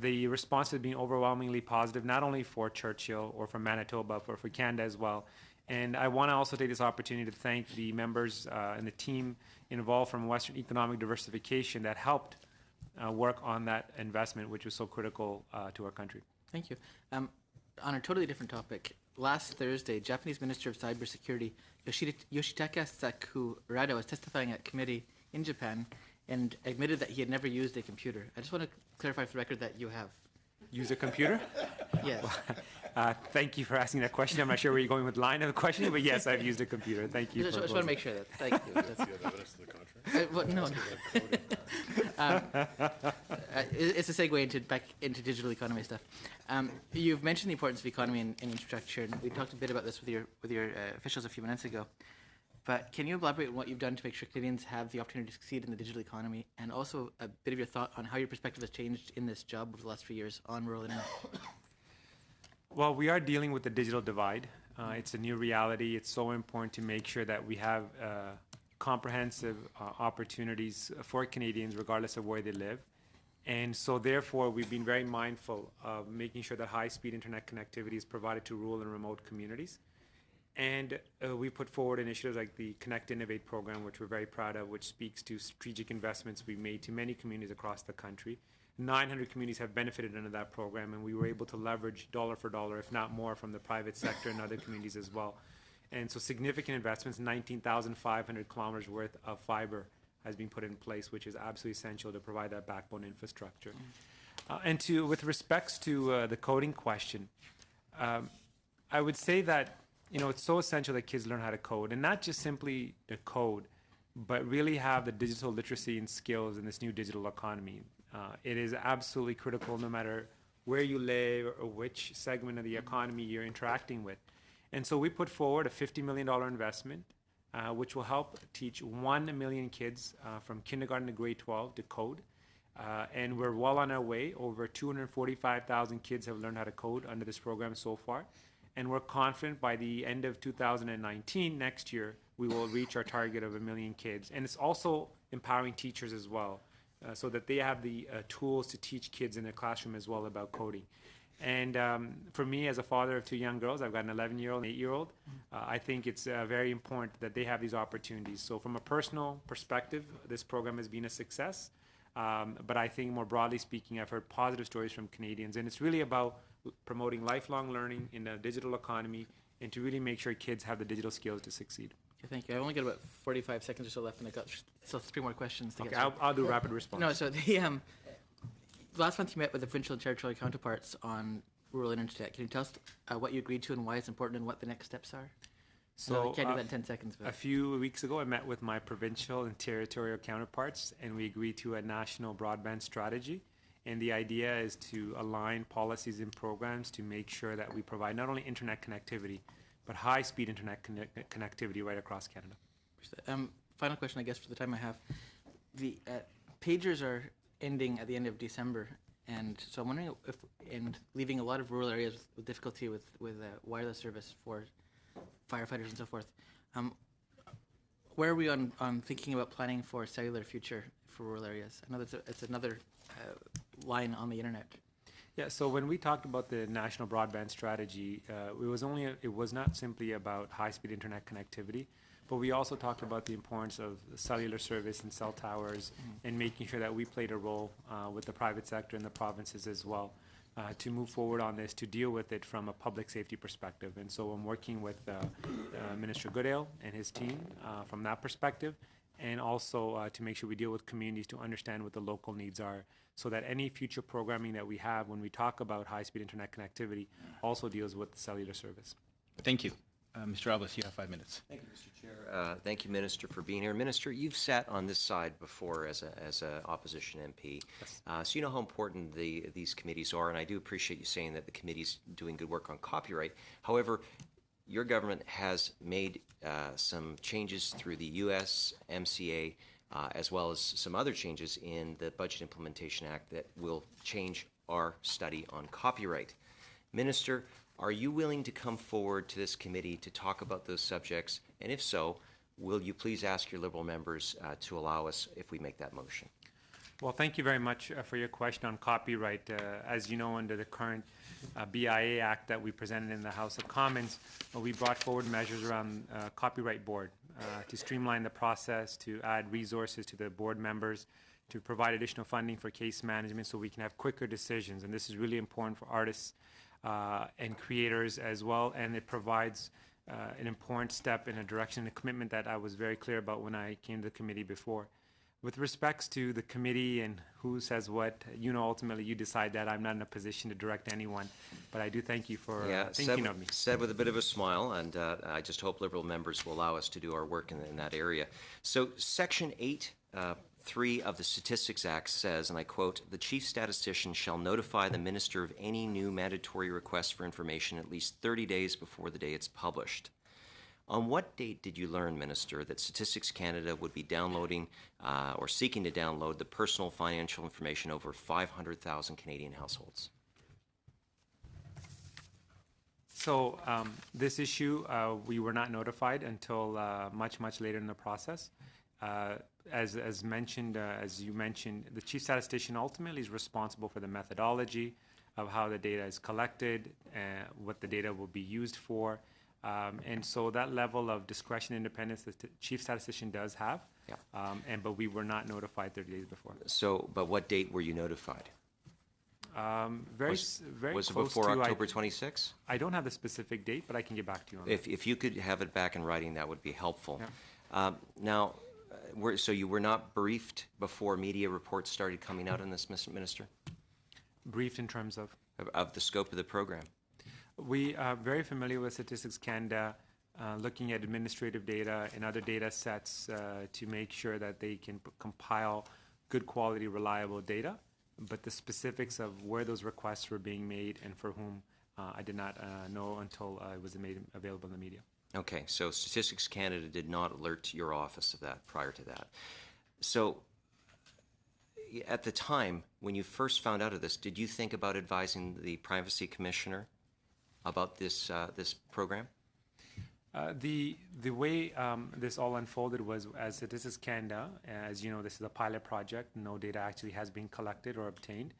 the response has been overwhelmingly positive, not only for Churchill or for Manitoba, but for Canada as well. And I want to also take this opportunity to thank the members and the team involved from Western Economic Diversification that helped work on that investment, which was so critical to our country. Thank you. On a totally different topic, last Thursday, Japanese Minister of Cybersecurity Yoshitaka Sakurada was testifying at committee in Japan and admitted that he had never used a computer. I just want to clarify for the record that you have. Use a computer? Yes. Thank you for asking that question. I'm not sure where you're going with the line of the question, but yes, I've used a computer. Thank you. I just want to make sure that. Thank you. Do you have evidence to the contrary? No. It's a segue back into digital economy stuff. You've mentioned the importance of economy and infrastructure, and we talked a bit about this with your officials a few minutes ago. But can you elaborate on what you've done to make sure Canadians have the opportunity to succeed in the digital economy, and also a bit of your thought on how your perspective has changed in this job over the last few years on rural internet? Well, we are dealing with the digital divide. It's a new reality. It's so important to make sure that we have comprehensive opportunities for Canadians, regardless of where they live. And so, therefore, we've been very mindful of making sure that high-speed internet connectivity is provided to rural and remote communities. And we put forward initiatives like the Connect Innovate program, which we're very proud of, which speaks to strategic investments we've made to many communities across the country. 900 communities have benefited under that program, and we were able to leverage dollar for dollar, if not more, from the private sector and other communities as well. And so significant investments, 19,500 kilometers worth of fiber has been put in place, which is absolutely essential to provide that backbone infrastructure. With respects to the coding question, I would say that it's so essential that kids learn how to code, and not just simply the code, but really have the digital literacy and skills in this new digital economy. It is absolutely critical no matter where you live or which segment of the economy you're interacting with. And so we put forward a $50 million investment, which will help teach 1 million kids from kindergarten to grade 12 to code. And we're well on our way. Over 245,000 kids have learned how to code under this program so far. And we're confident by the end of 2019, next year, we will reach our target of 1 million kids. And it's also empowering teachers as well, so that they have the tools to teach kids in their classroom as well about coding. And for me, as a father of 2 young girls, I've got an 11-year-old and an 8-year-old, I think it's very important that they have these opportunities. So from a personal perspective, this program has been a success. But I think more broadly speaking, I've heard positive stories from Canadians. And it's really about promoting lifelong learning in a digital economy and to really make sure kids have the digital skills to succeed. Okay, thank you. I've only got about 45 seconds or so left, and I've got still 3 more questions to get through. I'll do rapid response. No, so last month you met with the provincial and territorial counterparts on rural internet. Can you tell us what you agreed to and why it's important and what the next steps are? So we can't do that in 10 seconds. But. A few weeks ago, I met with my provincial and territorial counterparts, and we agreed to a national broadband strategy. And the idea is to align policies and programs to make sure that we provide not only internet connectivity, but high-speed internet connectivity right across Canada. Final question, I guess, for the time I have. The pagers are ending at the end of December, and so I'm wondering if, and leaving a lot of rural areas with difficulty with wireless service for firefighters and so forth. Where are we on thinking about planning for cellular future for rural areas? I know it's another line on the internet. Yeah, so when we talked about the national broadband strategy, it was not simply about high-speed internet connectivity, but we also talked about the importance of cellular service and cell towers and making sure that we played a role with the private sector and the provinces as well to move forward on this, to deal with it from a public safety perspective. And so I'm working with Minister Goodale and his team from that perspective, and also to make sure we deal with communities to understand what the local needs are, so that any future programming that we have when we talk about high-speed internet connectivity also deals with the cellular service. Thank you. Mr. Albus, you have 5 minutes. Thank you, Mr. Chair. Thank you, Minister, for being here. Minister, you've sat on this side before as a opposition MP, so you know how important these committees are, and I do appreciate you saying that the committee's doing good work on copyright. However, your government has made some changes through the U.S. MCA, as well as some other changes in the Budget Implementation Act that will change our study on copyright. Minister, are you willing to come forward to this committee to talk about those subjects? And if so, will you please ask your Liberal members to allow us if we make that motion? Well, thank you very much for your question on copyright. As you know, under the current BIA Act that we presented in the House of Commons, we brought forward measures around Copyright Board to streamline the process, to add resources to the board members, to provide additional funding for case management so we can have quicker decisions. And this is really important for artists and creators as well, and it provides an important step in a direction, a commitment that I was very clear about when I came to the committee before. With respects to the committee and who says what, ultimately you decide that. I'm not in a position to direct anyone, but I do thank you for thinking of me. Said with a bit of a smile, and I just hope Liberal members will allow us to do our work in that area. So Section 8(3) of the Statistics Act says, and I quote, "The Chief Statistician shall notify the Minister of any new mandatory request for information at least 30 days before the day it's published." On what date did you learn, Minister, that Statistics Canada would be downloading or seeking to download the personal financial information over 500,000 Canadian households? So this issue, we were not notified until much later in the process. As mentioned, as you mentioned, the Chief Statistician ultimately is responsible for the methodology of how the data is collected, what the data will be used for. And so that level of discretion and independence the Chief Statistician does have, but we were not notified 30 days before. So, but what date were you notified? Very was it close before to October 26? I don't have the specific date, but I can get back to you on that. If you could have it back in writing, that would be helpful. Yeah. Now, so you were not briefed before media reports started coming out on this, Minister? Briefed in terms of? Of the scope of the program. We are very familiar with Statistics Canada, looking at administrative data and other data sets to make sure that they can compile good quality, reliable data. But the specifics of where those requests were being made and for whom, I did not know until it was made available in the media. Okay, so Statistics Canada did not alert your office of that prior to that. So at the time, when you first found out of this, did you think about advising the Privacy Commissioner about this program? The way this all unfolded was, as Statistics Canada, as you know, this is a pilot project. No data actually has been collected or obtained.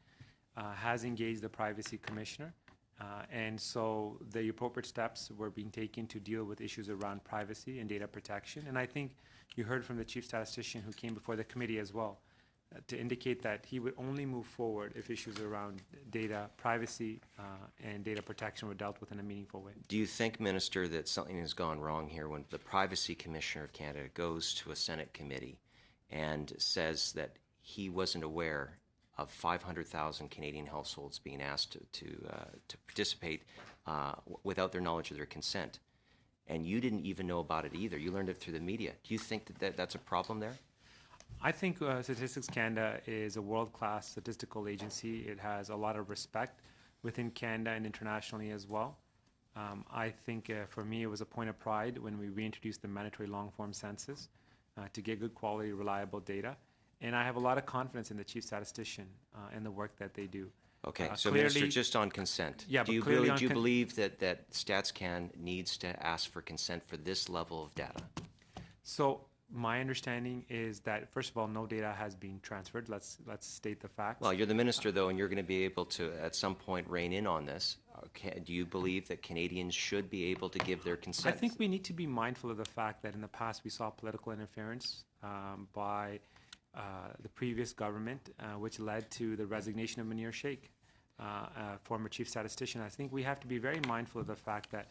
Has engaged the Privacy Commissioner, and so the appropriate steps were being taken to deal with issues around privacy and data protection. And I think you heard from the Chief Statistician who came before the committee as well, to indicate that he would only move forward if issues around data privacy and data protection were dealt with in a meaningful way. Do you think, Minister, that something has gone wrong here when the Privacy Commissioner of Canada goes to a Senate committee and says that he wasn't aware of 500,000 Canadian households being asked to participate without their knowledge of their consent, and you didn't even know about it either? You learned it through the media. Do you think that that's a problem there? I think Statistics Canada is a world-class statistical agency. It has a lot of respect within Canada and internationally as well. I think for me it was a point of pride when we reintroduced the mandatory long-form census to get good quality, reliable data. And I have a lot of confidence in the Chief Statistician and the work that they do. Okay, so Minister, clearly- just on consent. Yeah, do but you clearly really, on do you con- believe that StatsCan needs to ask for consent for this level of data? So my understanding is that, first of all, no data has been transferred. Let's state the facts. Well, you're the minister, though, and you're going to be able to, at some point, rein in on this. Do you believe that Canadians should be able to give their consent? I think we need to be mindful of the fact that in the past we saw political interference by the previous government, which led to the resignation of Munir Sheikh, former chief statistician. I think we have to be very mindful of the fact that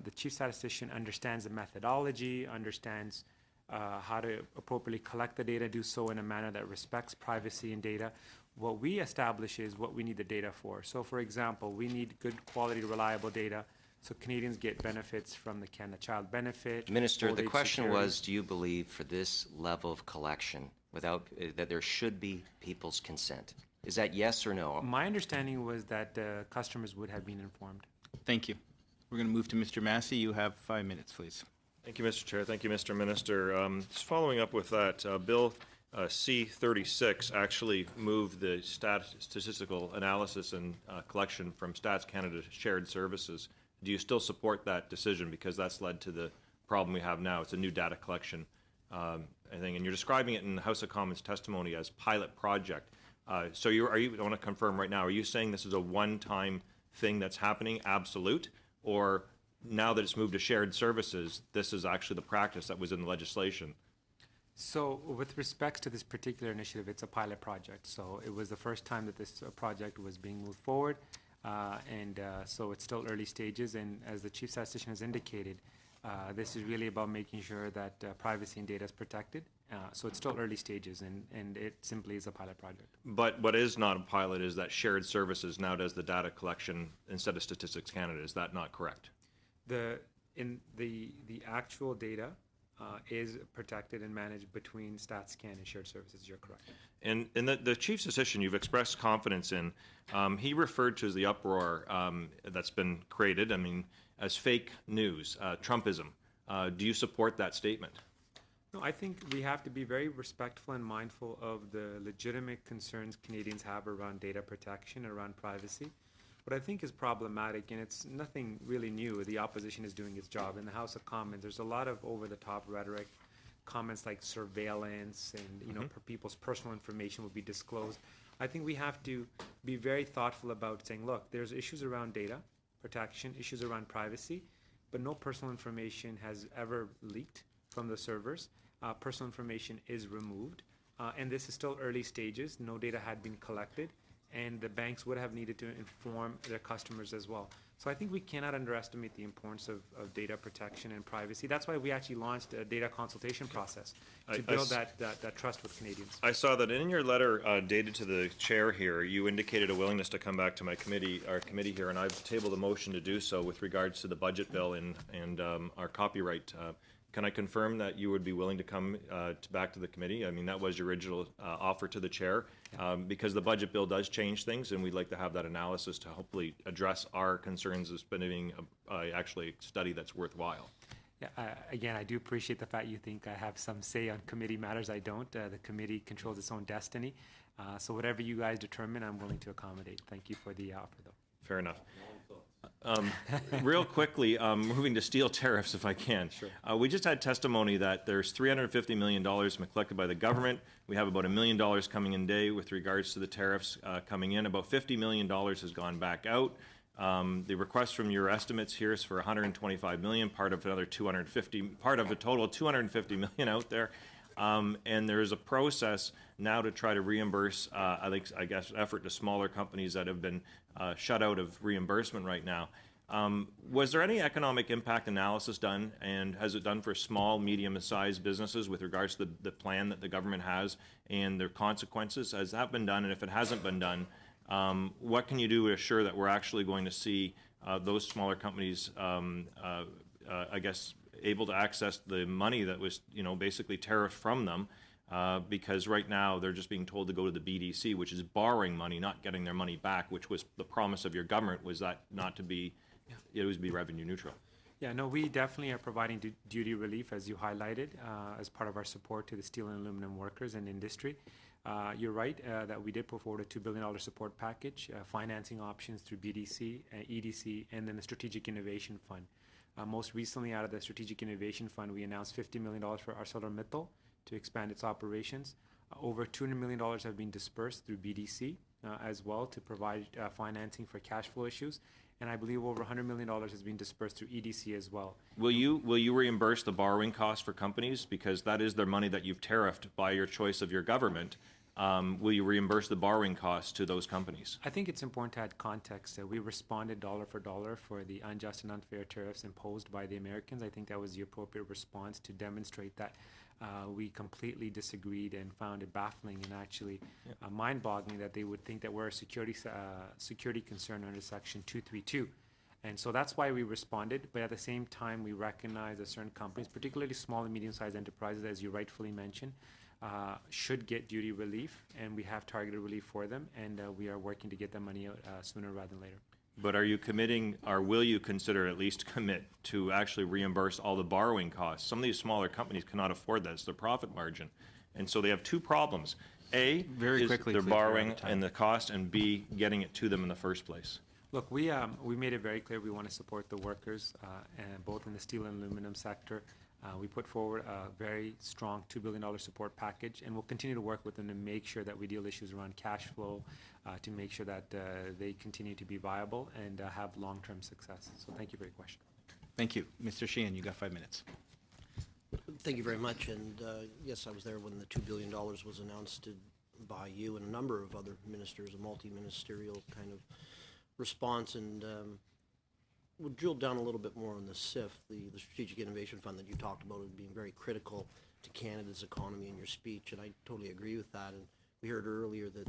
the chief statistician understands the methodology, understands how to appropriately collect the data, do so in a manner that respects privacy and data. What we establish is what we need the data for. So, for example, we need good quality, reliable data so Canadians get benefits from the Canada Child Benefit. Minister, old the age question security. was, do you believe for this level of collection, without that there should be people's consent? Is that yes or no? My understanding was that customers would have been informed. Thank you. We're going to move to Mr. Massey. You have 5 minutes, please. Thank you, Mr. Chair. Thank you, Mr. Minister. Just following up with that, Bill C-36 actually moved the statistical analysis and collection from Stats Canada to shared services. Do you still support that decision? Because that's led to the problem we have now. It's a new data collection thing, and you're describing it in the House of Commons testimony as pilot project. So I want to confirm right now, are you saying this is a one-time thing that's happening, absolute, or now that it's moved to shared services, this is actually the practice that was in the legislation? So with respects to this particular initiative, it's a pilot project. So it was the first time that this project was being moved forward. So it's still early stages. And as the chief statistician has indicated, this is really about making sure that privacy and data is protected. So it's still early stages, and it simply is a pilot project. But what is not a pilot is that shared services now does the data collection instead of Statistics Canada. Is that not correct? The actual data is protected and managed between StatsCan and shared services. You're correct. And the chief statistician you've expressed confidence in, he referred to as the uproar that's been created, as fake news, Trumpism. Do you support that statement? No, I think we have to be very respectful and mindful of the legitimate concerns Canadians have around data protection and around privacy. What I think is problematic, and it's nothing really new, the opposition is doing its job. In the House of Commons, there's a lot of over-the-top rhetoric, comments like surveillance and, people's personal information will be disclosed. I think we have to be very thoughtful about saying, look, there's issues around data protection, issues around privacy, but no personal information has ever leaked from the servers. Personal information is removed, and this is still early stages. No data had been collected, and the banks would have needed to inform their customers as well. So I think we cannot underestimate the importance of data protection and privacy. That's why we actually launched a data consultation process to build that trust with Canadians. I saw that in your letter dated to the chair here, you indicated a willingness to come back to our committee here, and I've tabled a motion to do so with regards to the budget bill and our copyright. Can I confirm that you would be willing to come back to the committee? That was your original offer to the chair, because the budget bill does change things, and we'd like to have that analysis to hopefully address our concerns of spending actually a study that's worthwhile. Yeah, again, I do appreciate the fact you think I have some say on committee matters. I don't. The committee controls its own destiny. So whatever you guys determine, I'm willing to accommodate. Thank you for the offer, though. Fair enough. Real quickly, moving to steel tariffs, if I can. Sure. We just had testimony that there's $350 million collected by the government. We have about $1 million coming in today with regards to the tariffs coming in. About $50 million has gone back out. The request from your estimates here is for $125 million, part of another part of a total of $250 million out there. And there is a process now to try to reimburse, I guess, effort to smaller companies that have been shut out of reimbursement right now. Was there any economic impact analysis done, and has it done for small, medium-sized businesses with regards to the plan that the government has and their consequences? Has that been done? And if it hasn't been done, what can you do to assure that we're actually going to see those smaller companies, I guess, able to access the money that was, basically tariffed from them, because right now they're just being told to go to the BDC, which is borrowing money, not getting their money back, which was the promise of your government, was that not to be, it was to be revenue neutral. Yeah, no, we definitely are providing duty relief, as you highlighted, as part of our support to the steel and aluminum workers and industry. You're right that we did put forward a $2 billion support package, financing options through BDC, EDC, and then the Strategic Innovation Fund. Most recently, out of the Strategic Innovation Fund, we announced $50 million for ArcelorMittal to expand its operations. Over $200 million have been dispersed through BDC as well to provide financing for cash flow issues. And I believe over $100 million has been dispersed through EDC as well. Will you reimburse the borrowing costs for companies? Because that is their money that you've tariffed by your choice of your government. Will you reimburse the borrowing costs to those companies? I think it's important to add context. We responded dollar for dollar for the unjust and unfair tariffs imposed by the Americans. I think that was the appropriate response to demonstrate that we completely disagreed and found it baffling and actually mind-boggling that they would think that we're a security concern under Section 232. And so that's why we responded. But at the same time, we recognize that certain companies, particularly small and medium-sized enterprises, as you rightfully mentioned, should get duty relief, and we have targeted relief for them, and we are working to get that money out sooner rather than later. But are you committing, or will you consider at least commit to actually reimburse all the borrowing costs? Some of these smaller companies cannot afford that. It's their profit margin. And so they have two problems. A, Very is quickly, their please, we're out of borrowing time. and the cost, and B, getting it to them in the first place. Look, we made it very clear we want to support the workers, and both in the steel and aluminum sector. We put forward a very strong $2 billion support package, and we'll continue to work with them to make sure that we deal issues around cash flow, to make sure that they continue to be viable and have long-term success. So thank you for your question. Thank you. Mr. Sheehan, you got 5 minutes. Thank you very much. And yes, I was there when the $2 billion was announced by you and a number of other ministers, a multi-ministerial kind of response. And we'll drill down a little bit more on the SIF, the Strategic Innovation Fund that you talked about as being very critical to Canada's economy in your speech, and I totally agree with that. And we heard earlier that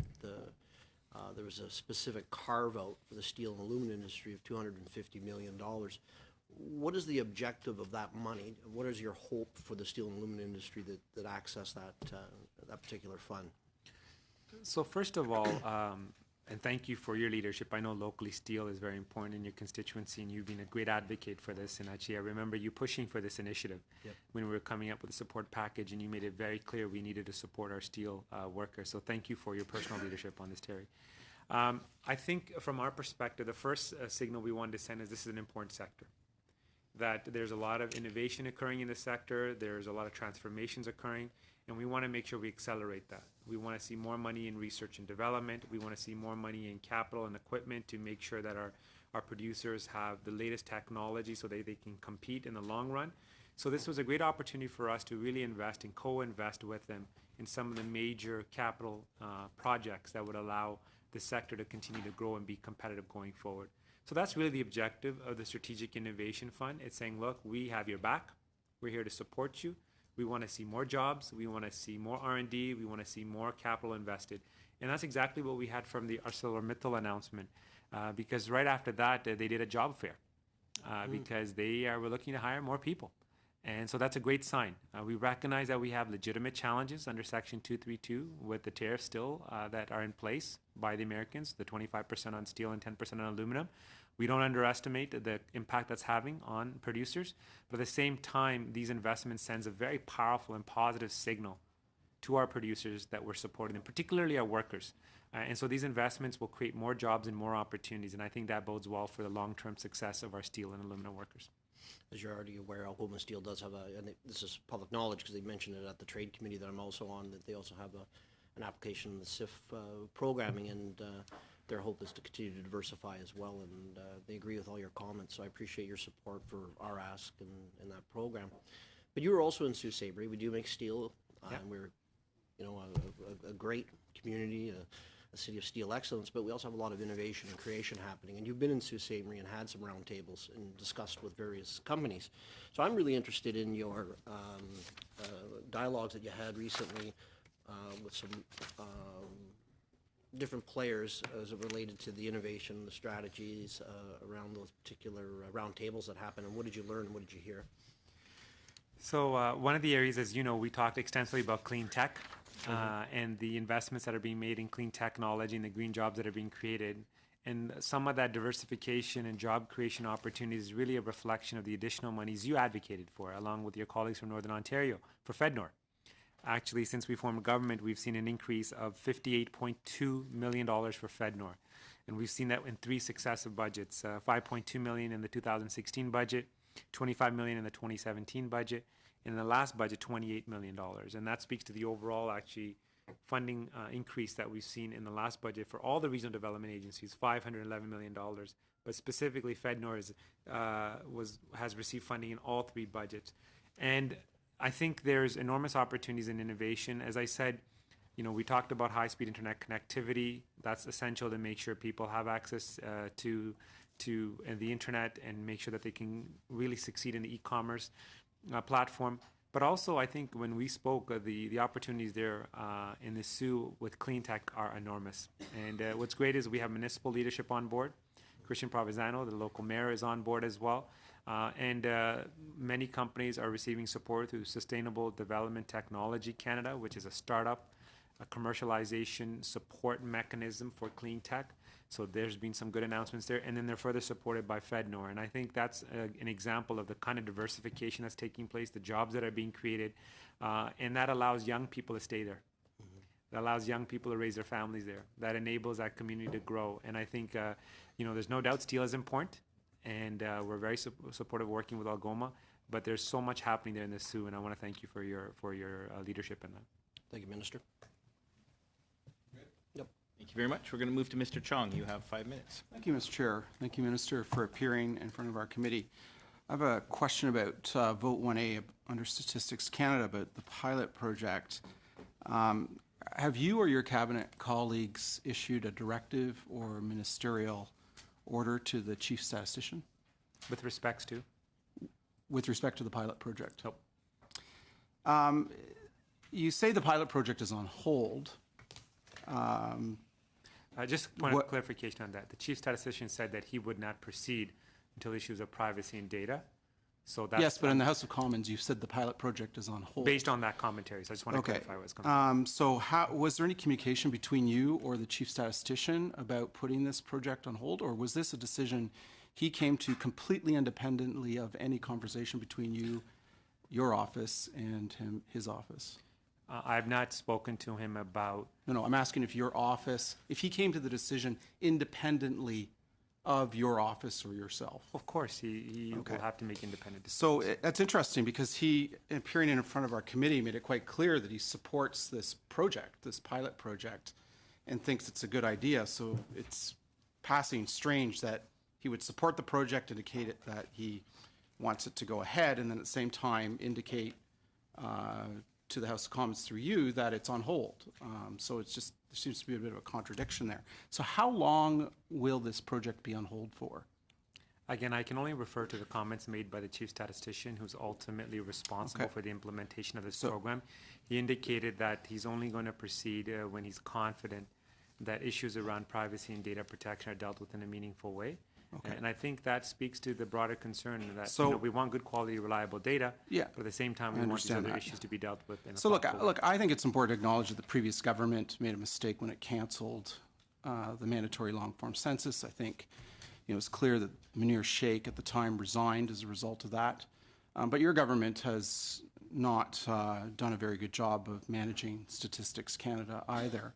there was a specific carve-out for the steel and aluminum industry of $250 million. What is the objective of that money? What is your hope for the steel and aluminum industry that access that particular fund? So first of all, and thank you for your leadership. I know locally steel is very important in your constituency, and you've been a great advocate for this. And actually, I remember you pushing for this initiative when we were coming up with a support package, and you made it very clear we needed to support our steel workers. So thank you for your personal leadership on this, Terry. I think from our perspective, the first signal we wanted to send is this is an important sector, that there's a lot of innovation occurring in the sector, there's a lot of transformations occurring, and we want to make sure we accelerate that. We want to see more money in research and development. We want to see more money in capital and equipment to make sure that our producers have the latest technology so they can compete in the long run. So this was a great opportunity for us to really invest and co-invest with them in some of the major capital projects that would allow the sector to continue to grow and be competitive going forward. So that's really the objective of the Strategic Innovation Fund. It's saying, look, we have your back. We're here to support you. We want to see more jobs. We want to see more R&D. We want to see more capital invested. And that's exactly what we had from the ArcelorMittal announcement, because right after that, they did a job fair because they were looking to hire more people. And so that's a great sign. We recognize that we have legitimate challenges under Section 232 with the tariffs still that are in place by the Americans, the 25% on steel and 10% on aluminum. We don't underestimate the impact that's having on producers, but at the same time, these investments sends a very powerful and positive signal to our producers that we're supporting them, particularly our workers. And so these investments will create more jobs and more opportunities, and I think that bodes well for the long-term success of our steel and aluminum workers. As you're already aware, Algoma Steel does have and this is public knowledge because they mentioned it at the trade committee that I'm also on, that they also have an application in the SIF programming, and their hope is to continue to diversify as well, and they agree with all your comments, so I appreciate your support for our ask in that program. But you were also in Sault Ste. Marie. We do make steel, and we're a great community, a city of steel excellence, but we also have a lot of innovation and creation happening, and you've been in Sault Ste. Marie and had some roundtables and discussed with various companies. So I'm really interested in your dialogues that you had recently with some different players as it related to the innovation, the strategies around those particular roundtables that happened, and what did you learn, what did you hear? So one of the areas, as you know, we talked extensively about clean tech and the investments that are being made in clean technology and the green jobs that are being created. And some of that diversification and job creation opportunities is really a reflection of the additional monies you advocated for, along with your colleagues from Northern Ontario, for FedNor. Actually, since we formed government, we've seen an increase of $58.2 million for FedNor. And we've seen that in 3 successive budgets, $5.2 million in the 2016 budget, $25 million in the 2017 budget, and in the last budget, $28 million. And that speaks to the overall, actually, funding increase that we've seen in the last budget for all the regional development agencies, $511 million. But specifically, FedNor has received funding in all 3 budgets. And I think there's enormous opportunities in innovation. As I said, we talked about high-speed internet connectivity. That's essential to make sure people have access to the internet and make sure that they can really succeed in the e-commerce platform. But also, I think when we spoke, the opportunities there in the Sioux with clean tech are enormous. And what's great is we have municipal leadership on board. Christian Provenzano, the local mayor, is on board as well. And many companies are receiving support through Sustainable Development Technology Canada, which is a startup, a commercialization support mechanism for clean tech. So there's been some good announcements there. And then they're further supported by FedNor. And I think that's an example of the kind of diversification that's taking place, the jobs that are being created. And that allows young people to stay there. That allows young people to raise their families there. That enables that community to grow. And I think, there's no doubt steel is important. And we're very supportive of working with Algoma, but there's so much happening there in the Sioux, and I want to thank you for your leadership in that. Thank you, Minister. Yep. Thank you very much. We're going to move to Mr. Chong. You have 5 minutes. Thank you, Mr. Chair. Thank you, Minister, for appearing in front of our committee. I have a question about Vote 1A under Statistics Canada about the pilot project. Have you or your cabinet colleagues issued a directive or ministerial order to the chief statistician? With respects to? With respect to the pilot project? Nope. You say the pilot project is on hold. Just point of clarification on that. The chief statistician said that he would not proceed until issues of privacy and data. So that's yes, but in the House of Commons, you said the pilot project is on hold. Based on that commentary, so I just want to clarify what's going on. So was there any communication between you or the chief statistician about putting this project on hold, or was this a decision he came to completely independently of any conversation between you, your office, and his office? I have not spoken to him about... No, I'm asking if your office, if he came to the decision independently of your office or yourself. Of course, he will have to make independent decisions. So that's interesting because he, appearing in front of our committee, made it quite clear that he supports this project, this pilot project, and thinks it's a good idea. So it's passing strange that he would support the project, indicate that he wants it to go ahead, and then at the same time indicate to the House of Commons through you that it's on hold. So it's just, there seems to be a bit of a contradiction there. So how long will this project be on hold for? Again, I can only refer to the comments made by the chief statistician, who's ultimately responsible for the implementation of this program. He indicated that he's only going to proceed when he's confident that issues around privacy and data protection are dealt with in a meaningful way. And I think that speaks to the broader concern that we want good quality, reliable data, but at the same time, we want these other issues to be dealt with. In a look, I think it's important to acknowledge that the previous government made a mistake when it canceled the mandatory long-form census. I think it's clear that Munir Sheikh at the time resigned as a result of that. But your government has not done a very good job of managing Statistics Canada either.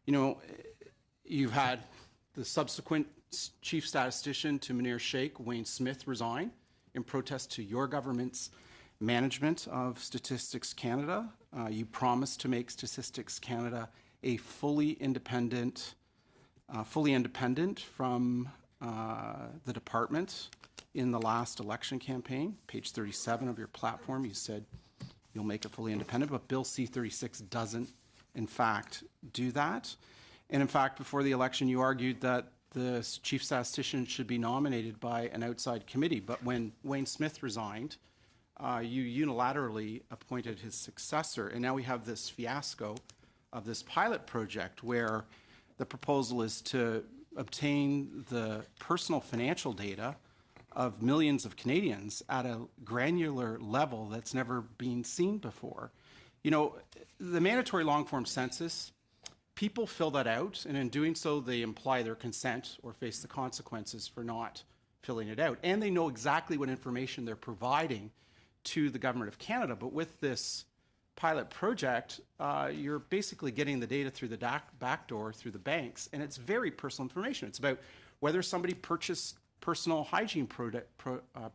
You've had the subsequent chief statistician to Munir Sheikh, Wayne Smith, resign in protest to your government's management of Statistics Canada. You promised to make Statistics Canada a fully independent from the department in the last election campaign. Page 37 of your platform, you said you'll make it fully independent, but Bill C-36 doesn't, in fact, do that. And in fact, before the election, you argued that the chief statistician should be nominated by an outside committee. But when Wayne Smith resigned, you unilaterally appointed his successor. And now we have this fiasco of this pilot project where the proposal is to obtain the personal financial data of millions of Canadians at a granular level that's never been seen before. The mandatory long-form census, people fill that out, and in doing so, they imply their consent or face the consequences for not filling it out. And they know exactly what information they're providing to the Government of Canada. But with this pilot project, you're basically getting the data through the back door through the banks, and it's very personal information. It's about whether somebody purchased personal hygiene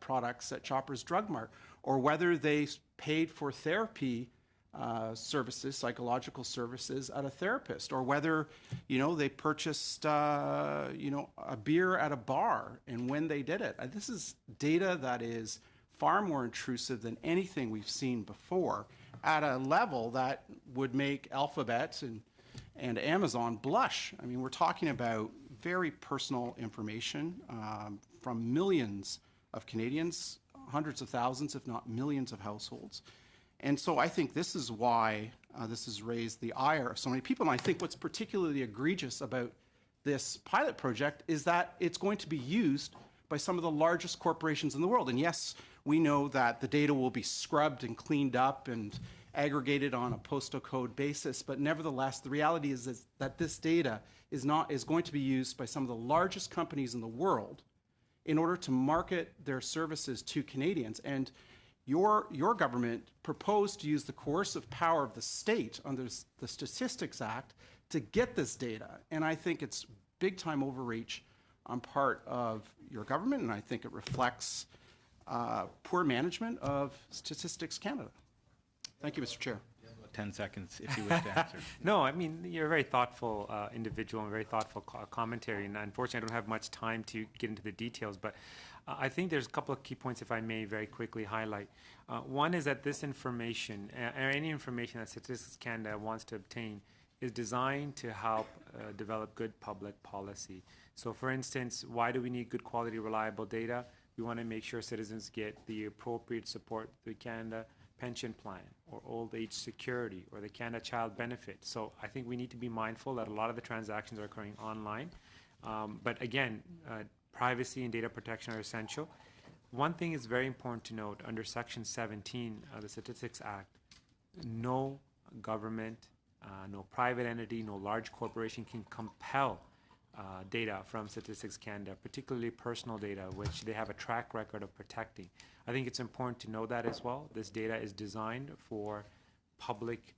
products at Shoppers Drug Mart, or whether they paid for therapy services, psychological services at a therapist, or whether, they purchased, a beer at a bar and when they did it. This is data that is far more intrusive than anything we've seen before at a level that would make Alphabet and Amazon blush. I mean, we're talking about very personal information from millions of Canadians, hundreds of thousands, if not millions of households. And so I think this is why this has raised the ire of so many people. And I think what's particularly egregious about this pilot project is that it's going to be used by some of the largest corporations in the world. And yes, we know that the data will be scrubbed and cleaned up and aggregated on a postal code basis, but nevertheless, the reality is that this data is going to be used by some of the largest companies in the world in order to market their services to Canadians. And your government proposed to use the coercive power of the state under the Statistics Act to get this data. And I think it's big time overreach on part of your government, and I think it reflects poor management of Statistics Canada. Thank you, Mr. Chair. 10 seconds if you wish to answer. No, I mean, you're a very thoughtful individual and very thoughtful commentary, and unfortunately I don't have much time to get into the details, but I think there's a couple of key points, if I may very quickly highlight. One is that this information, or any information that Statistics Canada wants to obtain, is designed to help develop good public policy. So for instance, why do we need good quality, reliable data? We want to make sure citizens get the appropriate support through Canada Pension Plan or Old Age Security or the Canada Child Benefit. So I think we need to be mindful that a lot of the transactions are occurring online. But again, privacy and data protection are essential. One thing is very important to note, under Section 17 of the Statistics Act, no government, no private entity, no large corporation can compel data from Statistics Canada, particularly personal data, which they have a track record of protecting. I think it's important to know that as well. This data is designed for public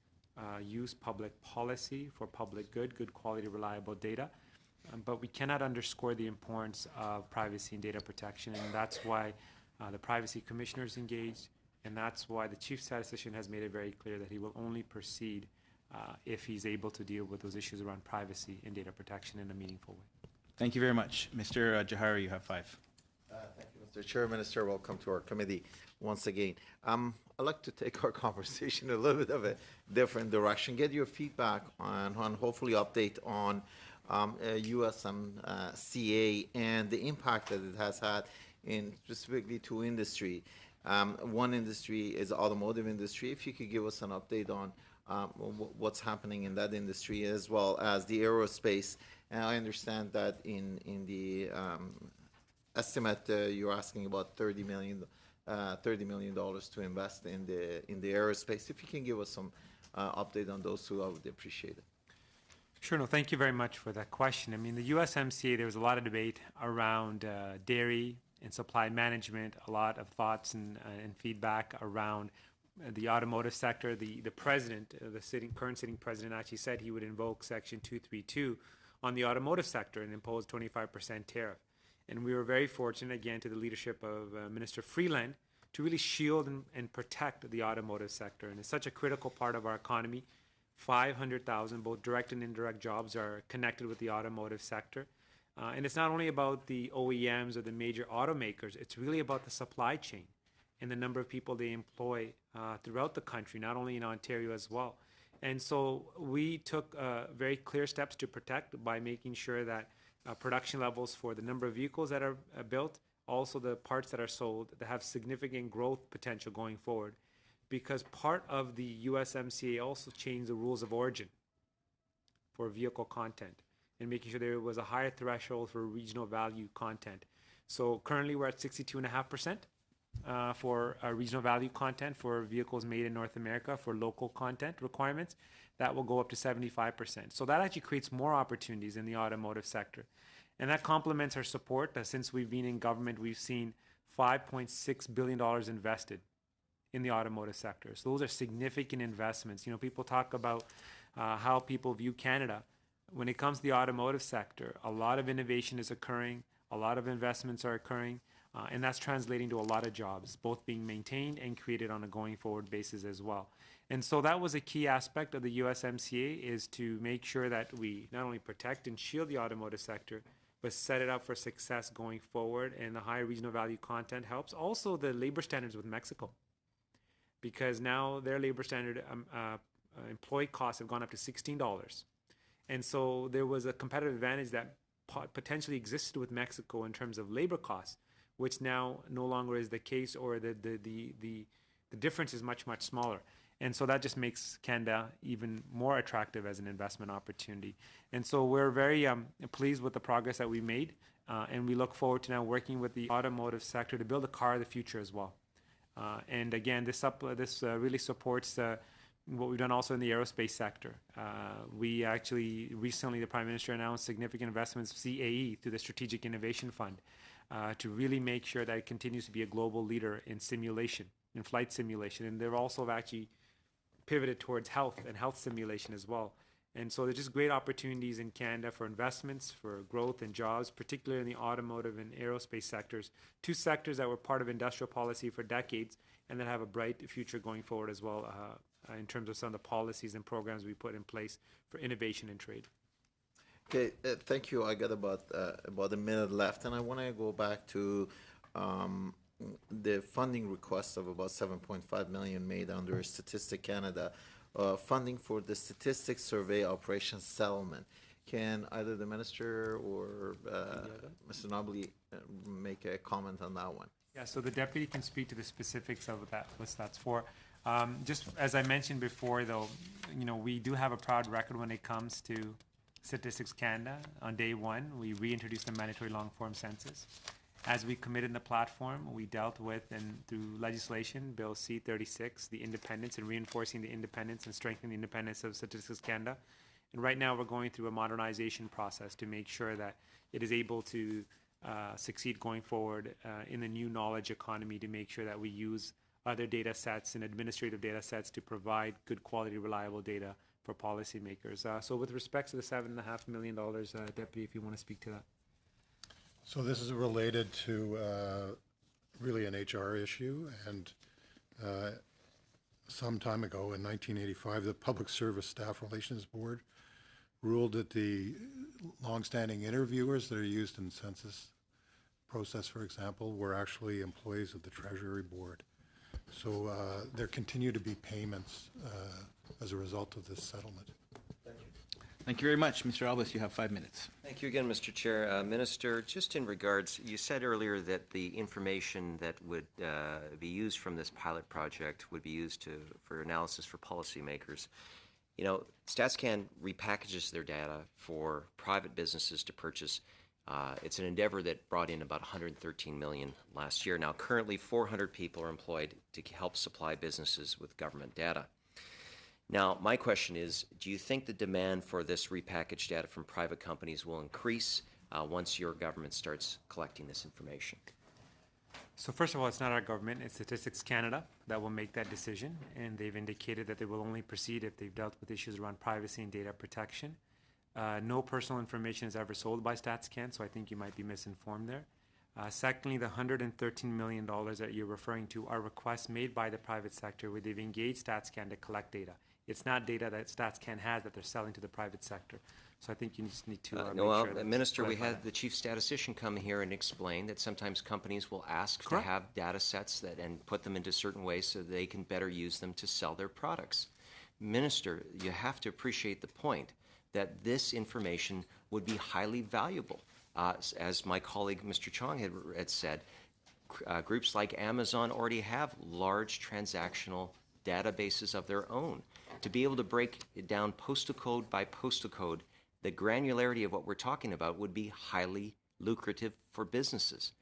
use, public policy, for public good quality, reliable data. But we cannot underscore the importance of privacy and data protection, and that's why the Privacy Commissioner is engaged, and that's why the Chief Statistician has made it very clear that he will only proceed if he's able to deal with those issues around privacy and data protection in a meaningful way. Thank you very much. Mr. Jahari, you have 5. Thank you, Mr. Chair. Minister, welcome to our committee once again. I'd like to take our conversation a little bit of a different direction, get your feedback on hopefully update on USMCA and the impact that it has had in specifically two industry. One industry is the automotive industry. If you could give us an update on what's happening in that industry, as well as the aerospace. And I understand that in the estimate you're asking about $30 million to invest in the aerospace. If you can give us some update on those two, I would appreciate it. Sure. No, thank you very much for that question. I mean, the USMCA, there was a lot of debate around dairy and supply management, a lot of thoughts and feedback around the automotive sector. The president, the current sitting president, actually said he would invoke Section 232 on the automotive sector and impose 25% tariff. And we were very fortunate, again, to the leadership of Minister Freeland to really shield and protect the automotive sector. And it's such a critical part of our economy. 500,000, both direct and indirect jobs, are connected with the automotive sector. And it's not only about the OEMs or the major automakers, it's really about the supply chain and the number of people they employ throughout the country, not only in Ontario as well. And so we took very clear steps to protect by making sure that production levels for the number of vehicles that are built, also the parts that are sold, that have significant growth potential going forward. Because part of the USMCA also changed the rules of origin for vehicle content and making sure there was a higher threshold for regional value content. So currently we're at 62.5% for regional value content for vehicles made in North America for local content requirements. That will go up to 75%. So that actually creates more opportunities in the automotive sector. And that complements our support. Since we've been in government, we've seen $5.6 billion invested in the automotive sector. So those are significant investments. You know, people talk about how people view Canada. When it comes to the automotive sector, a lot of innovation is occurring, a lot of investments are occurring, and that's translating to a lot of jobs, both being maintained and created on a going forward basis as well. And so that was a key aspect of the USMCA, is to make sure that we not only protect and shield the automotive sector, but set it up for success going forward. And the high regional value content helps. Also, the labor standards with Mexico, because now their labor standard employee costs have gone up to $16. And so there was a competitive advantage that potentially existed with Mexico in terms of labor costs, which now no longer is the case, or the difference is much, much smaller. And so that just makes Canada even more attractive as an investment opportunity. And so we're very pleased with the progress that we made, and we look forward to now working with the automotive sector to build a car of the future as well. And again, this really supports what we've done also in the aerospace sector. We actually recently, the Prime Minister announced significant investments of CAE through the Strategic Innovation Fund to really make sure that it continues to be a global leader in simulation, in flight simulation. And they're also actually pivoted towards health and health simulation as well. And so there's just great opportunities in Canada for investments, for growth and jobs, particularly in the automotive and aerospace sectors, two sectors that were part of industrial policy for decades and that have a bright future going forward as well, in terms of some of the policies and programs we put in place for innovation and trade. Okay, thank you. I got about a minute left, and I want to go back to the funding request of about $7.5 million made under Statistic Canada, funding for the Statistics Survey Operations Settlement. Can either the Minister or Mr. Nobley make a comment on that one? Yeah, so the Deputy can speak to the specifics of that, what that's for. Just as I mentioned before, though, you know, we do have a proud record when it comes to Statistics Canada. On day one, we reintroduced the mandatory long-form census. As we committed in the platform, we dealt with, and through legislation, Bill C-36, the independence and reinforcing the independence and strengthening the independence of Statistics Canada. And right now we're going through a modernization process to make sure that it is able to succeed going forward in the new knowledge economy, to make sure that we use other data sets and administrative data sets to provide good quality, reliable data for policymakers. So with respect to the $7.5 million, Deputy, if you want to speak to that. So this is related to really an HR issue, and some time ago in 1985, the Public Service Staff Relations Board ruled that the longstanding interviewers that are used in census process, for example, were actually employees of the Treasury Board. So there continue to be payments as a result of this settlement. Thank you very much. Mr. Albus, you have 5 minutes. Thank you again, Mr. Chair. Minister, just in regards, you said earlier that the information that would be used from this pilot project would be used for analysis for policymakers. You know, StatsCan repackages their data for private businesses to purchase. It's an endeavor that brought in about $113 million last year. Now, currently, 400 people are employed to help supply businesses with government data. Now, my question is, do you think the demand for this repackaged data from private companies will increase once your government starts collecting this information? So first of all, it's not our government, it's Statistics Canada that will make that decision, and they've indicated that they will only proceed if they've dealt with issues around privacy and data protection. No personal information is ever sold by StatsCan, so I think you might be misinformed there. Secondly, the $113 million that you're referring to are requests made by the private sector where they've engaged StatsCan to collect data. It's not data that StatsCan has that they're selling to the private sector. So I think you just need to make sure that Minister, we had the chief statistician come here and explain that sometimes companies will ask to have data sets and put them into certain ways so they can better use them to sell their products. Minister, you have to appreciate the point that this information would be highly valuable. As my colleague Mr. Chong had said, groups like Amazon already have large transactional databases of their own. To be able to break it down postal code by postal code, the granularity of what we're talking about would be highly lucrative for businesses.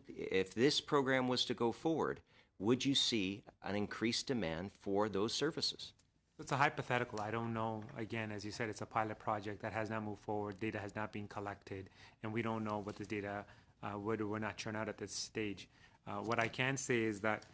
If this program was to go forward, would you see an increased demand for those services? It's a hypothetical. I don't know. Again, as you said, it's a pilot project that has not moved forward. Data has not been collected, and we don't know what this data would or would not turn out at this stage. What I can say is that,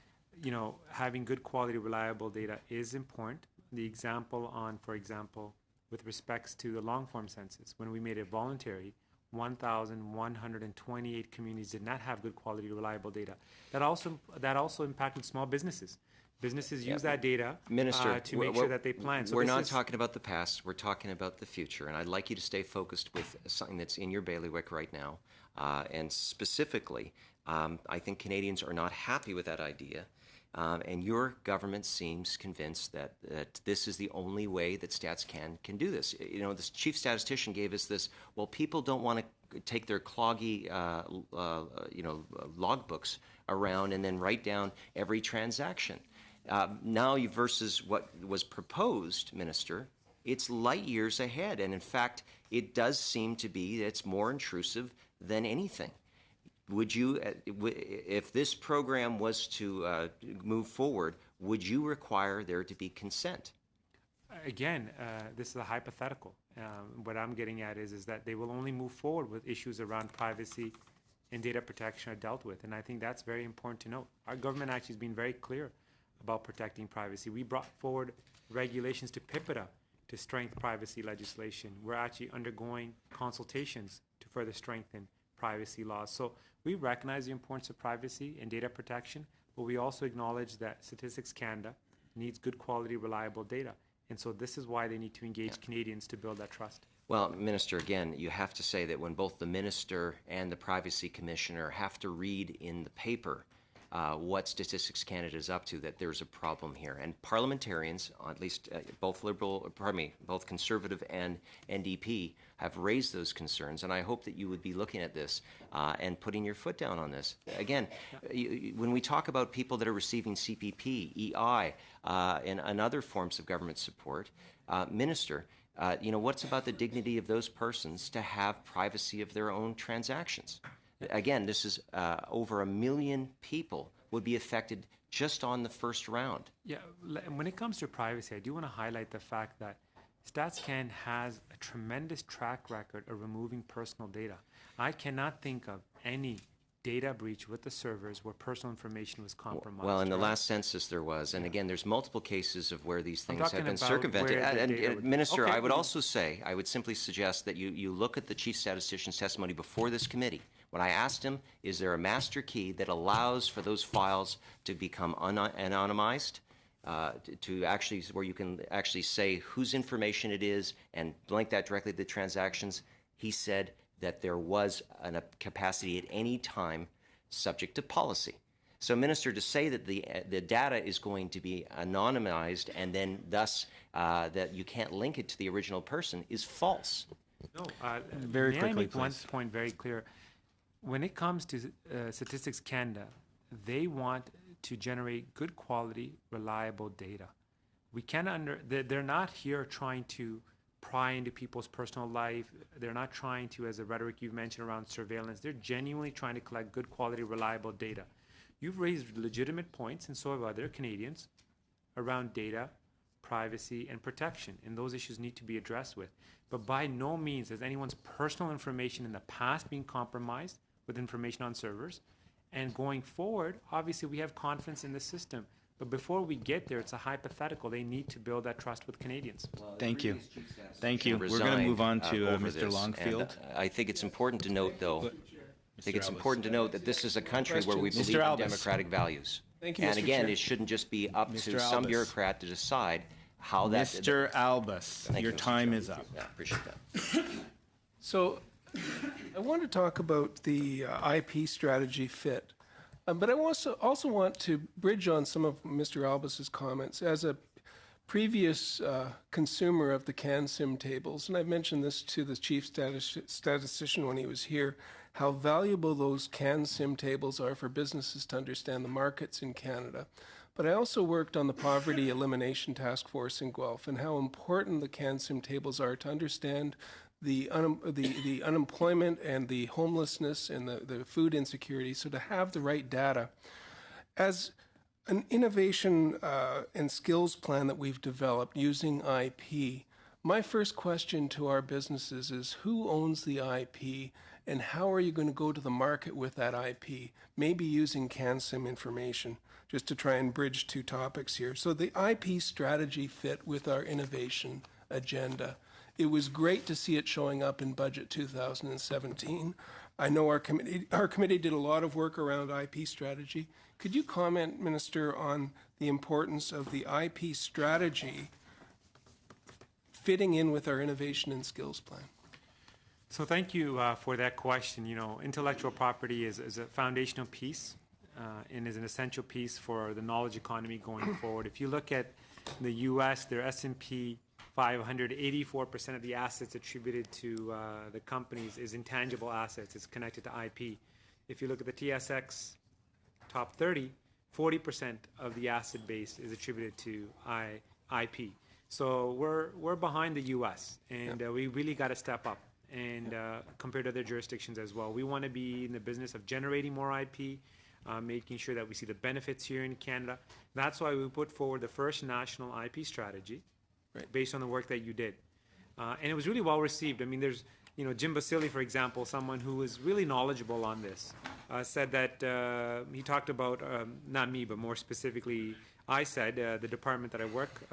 having good quality, reliable data is important. The example for example, with respects to the long-form census, when we made it voluntary, 1,128 communities did not have good quality, reliable data. That also impacted small businesses. Businesses use that data Minister, to make sure that they plan. So we're not talking about the past. We're talking about the future. And I'd like you to stay focused with something that's in your bailiwick right now. And specifically, I think Canadians are not happy with that idea. And your government seems convinced that this is the only way that StatsCan can do this. The chief statistician gave us this, well, people don't want to take their cloggy, logbooks around and then write down every transaction. Now versus what was proposed, Minister, it's light years ahead. And in fact, it does seem to be that it's more intrusive than anything. Would you, if this program was to move forward, would you require there to be consent? Again, this is a hypothetical. What I'm getting at is that they will only move forward with issues around privacy and data protection are dealt with. And I think that's very important to note. Our government actually has been very clear about protecting privacy. We brought forward regulations to PIPEDA to strengthen privacy legislation. We're actually undergoing consultations to further strengthen privacy laws. So we recognize the importance of privacy and data protection, but we also acknowledge that Statistics Canada needs good quality, reliable data. And so this is why they need to engage Canadians to build that trust. Well, Minister, again, you have to say that when both the Minister and the Privacy Commissioner have to read in the paper what Statistics Canada is up to, that there's a problem here. And parliamentarians, at least both Conservative and NDP, have raised those concerns. And I hope that you would be looking at this and putting your foot down on this. Again, when we talk about people that are receiving CPP, EI, and other forms of government support, Minister, what's about the dignity of those persons to have privacy of their own transactions? Again, this is over 1 million people would be affected just on the first round. Yeah, when it comes to privacy, I do want to highlight the fact that StatsCan has a tremendous track record of removing personal data. I cannot think of any data breach with the servers where personal information was compromised. Well, in the last census there was, and again, there's multiple cases of where these things have been circumvented. And Minister, I would also say, I would simply suggest that you look at the Chief Statistician's testimony before this committee. When I asked him, is there a master key that allows for those files to become anonymized, to actually, where you can actually say whose information it is and link that directly to the transactions? He said that there was a capacity at any time subject to policy. So, Minister, to say that the data is going to be anonymized and then thus that you can't link it to the original person is false. No, very quickly, may I make one please. point very clear? When it comes to Statistics Canada, they want to generate good quality, reliable data. We they're not here trying to pry into people's personal life. They're not trying to, as the rhetoric you've mentioned around surveillance, they're genuinely trying to collect good quality, reliable data. You've raised legitimate points, and so have other Canadians, around data, privacy, and protection, and those issues need to be addressed with. But by no means has anyone's personal information in the past been compromised with information on servers. And going forward, obviously we have confidence in the system. But before we get there, it's a hypothetical. They need to build that trust with Canadians. Thank you. Thank you. We're going to move on to Mr. Longfield. I think it's important to note, though, important to note that this is a country where we believe in Albus. democratic values. Thank you, And Mr. again, Chair. it shouldn't just be up Mr. to some Albus. bureaucrat to decide how that... Mr. Albus, Thank your you, Mr. time Chair. is up. Yeah, appreciate that. So I want to talk about the IP strategy fit. But I also want to bridge on some of Mr. Albus's comments. As a previous consumer of the CanSIM tables, and I've mentioned this to the chief statistician when he was here, how valuable those CanSIM tables are for businesses to understand the markets in Canada. But I also worked on the Poverty Elimination Task Force in Guelph, and how important the CanSIM tables are to understand the unemployment and the homelessness and the food insecurity, so to have the right data. As an innovation and skills plan that we've developed using IP, My first question to our businesses is who owns the IP and how are you going to go to the market with that IP? Maybe using CanSim information, just to try and bridge two topics here. So the IP strategy fit with our innovation agenda. It was great to see it showing up in Budget 2017. I know our committee did a lot of work around IP strategy. Could you comment, Minister, on the importance of the IP strategy fitting in with our innovation and skills plan? So thank you for that question. You know, intellectual property is a foundational piece and is an essential piece for the knowledge economy going forward. If you look at the U.S., their S&P 500, 84% of the assets attributed to the companies is intangible assets. It's connected to IP. If you look at the TSX top 30, 40% of the asset base is attributed to IP. So we're behind the U.S. and we really got to step up and compared to other jurisdictions as well. We want to be in the business of generating more IP, making sure that we see the benefits here in Canada. That's why we put forward the first national IP strategy based on the work that you did. And it was really well received. I mean, there's, you know, Jim Basili, for example, someone who was really knowledgeable on this, said that he talked about, not me, but more specifically, I said, the department that I work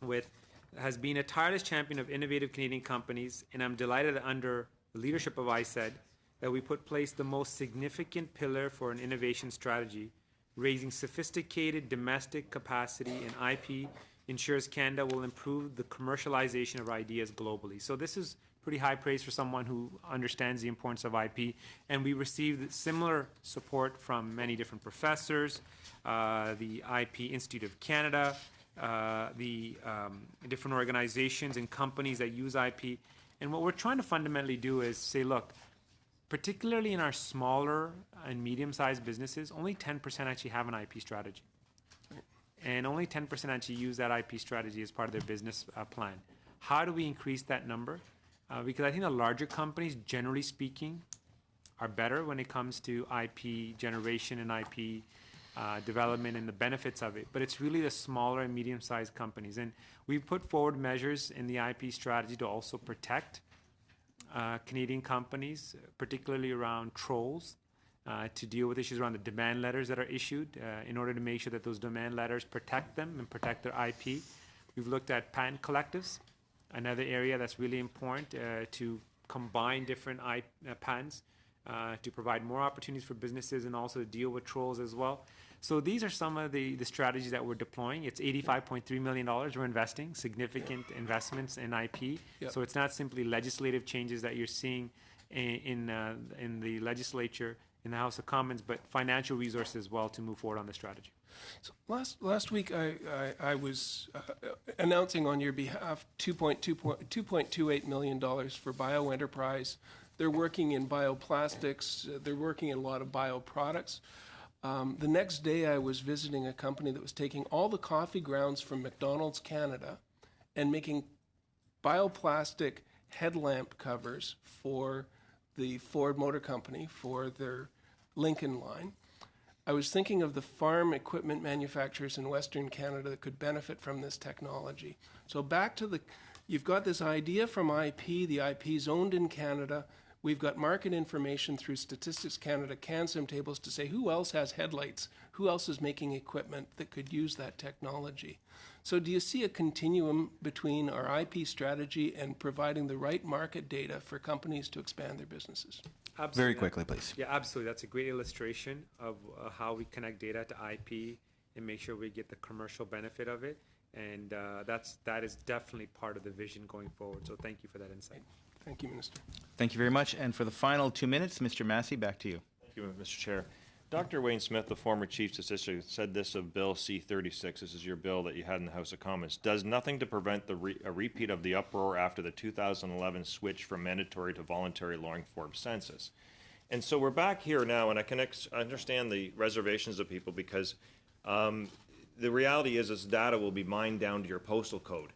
with, has been a tireless champion of innovative Canadian companies, and I'm delighted that under the leadership of ISED that we put place the most significant pillar for an innovation strategy, raising sophisticated domestic capacity and IP ensures Canada will improve the commercialization of ideas globally. So this is pretty high praise for someone who understands the importance of IP, and we received similar support from many different professors, the IP Institute of Canada, the different organizations and companies that use IP. And what we're trying to fundamentally do is say, look, particularly in our smaller and medium-sized businesses, only 10% actually have an IP strategy. And only 10% actually use that IP strategy as part of their business plan. How do we increase that number? Because I think the larger companies, generally speaking, are better when it comes to IP generation and IP development and the benefits of it. But it's really the smaller and medium-sized companies. And we've put forward measures in the IP strategy to also protect Canadian companies, particularly around trolls, to deal with issues around the demand letters that are issued in order to make sure that those demand letters protect them and protect their IP. We've looked at patent collectives, another area that's really important to combine different patents to provide more opportunities for businesses and also to deal with trolls as well. So these are some of the strategies that we're deploying. It's $85.3 million we're investing, significant investments in IP. Yep. So it's not simply legislative changes that you're seeing in the legislature, in the House of Commons, but financial resources as well to move forward on the strategy. So last week I was announcing on your behalf $2.28 million for BioEnterprise. They're working in bioplastics. They're working in a lot of bioproducts. The next day I was visiting a company that was taking all the coffee grounds from McDonald's Canada and making bioplastic headlamp covers for the Ford Motor Company for their Lincoln line. I was thinking of the farm equipment manufacturers in Western Canada that could benefit from this technology. So back to you've got this idea from IP, the IP is owned in Canada. We've got market information through Statistics Canada, CanSim tables to say who else has headlights, who else is making equipment that could use that technology. So do you see a continuum between our IP strategy and providing the right market data for companies to expand their businesses? Absolutely. Very quickly, please. Yeah, absolutely. That's a great illustration of how we connect data to IP and make sure we get the commercial benefit of it. And that is definitely part of the vision going forward. So thank you for that insight. Thank you, Minister. Thank you very much. And for the final 2 minutes, Mr. Massey, back to you. Thank you, Mr. Chair. Dr. Wayne Smith, the former Chief Statistician, said this of Bill C-36, this is your bill that you had in the House of Commons, does nothing to prevent a repeat of the uproar after the 2011 switch from mandatory to voluntary long-form census. And so we're back here now, and I understand the reservations of people because the reality is this data will be mined down to your postal code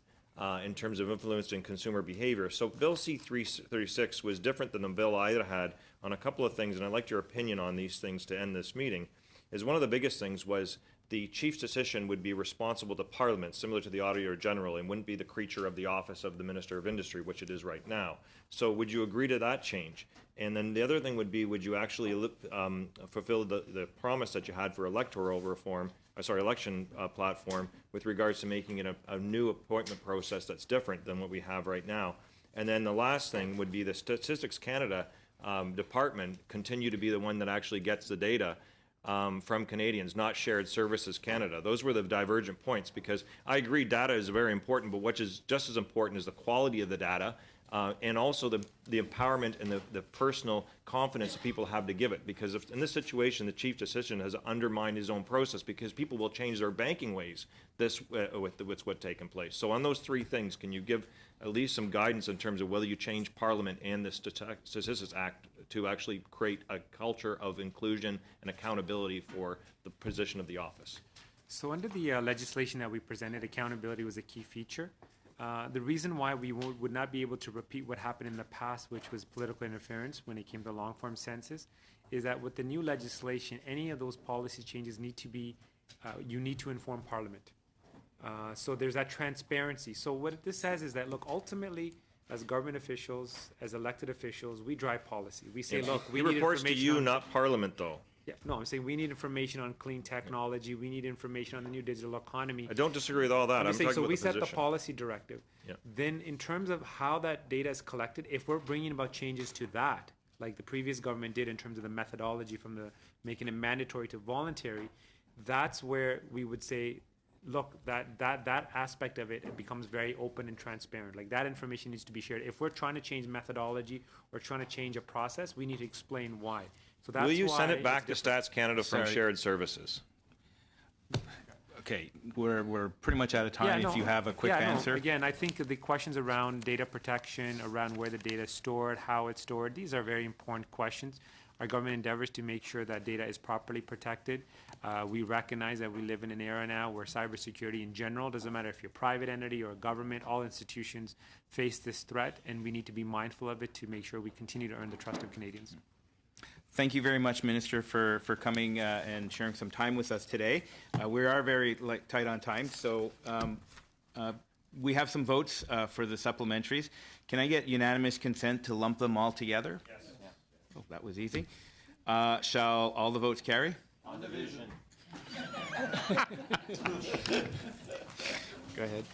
in terms of influencing consumer behavior. So Bill C-36 was different than the bill I had on a couple of things, and I'd like your opinion on these things to end this meeting. Is one of the biggest things was the chief's decision would be responsible to Parliament, similar to the Auditor General, and wouldn't be the creature of the office of the Minister of Industry, which it is right now. So would you agree to that change? And then the other thing would be, would you actually fulfill the promise that you had for electoral reform, election platform, with regards to making it a new appointment process that's different than what we have right now? And then the last thing would be the Statistics Canada department continue to be the one that actually gets the data from Canadians, not Shared Services Canada. Those were the divergent points, because I agree data is very important, but what is just as important is the quality of the data and also the empowerment and the personal confidence that people have to give it. Because if in this situation, the chief decision has undermined his own process, because people will change their banking ways with what's taken place. So on those three things, can you give at least some guidance in terms of whether you change Parliament and the Statistics Act to actually create a culture of inclusion and accountability for the position of the office? So under the legislation that we presented, accountability was a key feature. The reason why we would not be able to repeat what happened in the past, which was political interference when it came to long-form census, is that with the new legislation, any of those policy changes need to be, you need to inform Parliament. So there's that transparency. So what this says is that, look, ultimately, as government officials, as elected officials, we drive policy. We say, look, we need reports to information you, not Parliament, though. Yeah, no, I'm saying we need information on clean technology. We need information on the new digital economy. I don't disagree with all that. I'm saying, talking so about we the set the position. policy directive. Yeah. Then in terms of how that data is collected, if we're bringing about changes to that, like the previous government did in terms of the methodology from the making it mandatory to voluntary, that's where we would say, look, that aspect of it becomes very open and transparent. Like that information needs to be shared. If we're trying to change methodology or trying to change a process, we need to explain why. So that's Will you why send it back to it's Stats Canada from Sorry. Shared Services? Okay, we're pretty much out of time. Yeah, If you no, have a quick yeah, no, answer. Again, I think the questions around data protection, around where the data is stored, how it's stored, these are very important questions. Our government endeavors to make sure that data is properly protected. We recognize that we live in an era now where cybersecurity in general, doesn't matter if you're a private entity or a government, all institutions face this threat, and we need to be mindful of it to make sure we continue to earn the trust of Canadians. Thank you very much, Minister, for coming and sharing some time with us today. We are very tight on time, so we have some votes for the supplementaries. Can I get unanimous consent to lump them all together? Yes. Oh, that was easy. Shall all the votes carry? On division. Go ahead.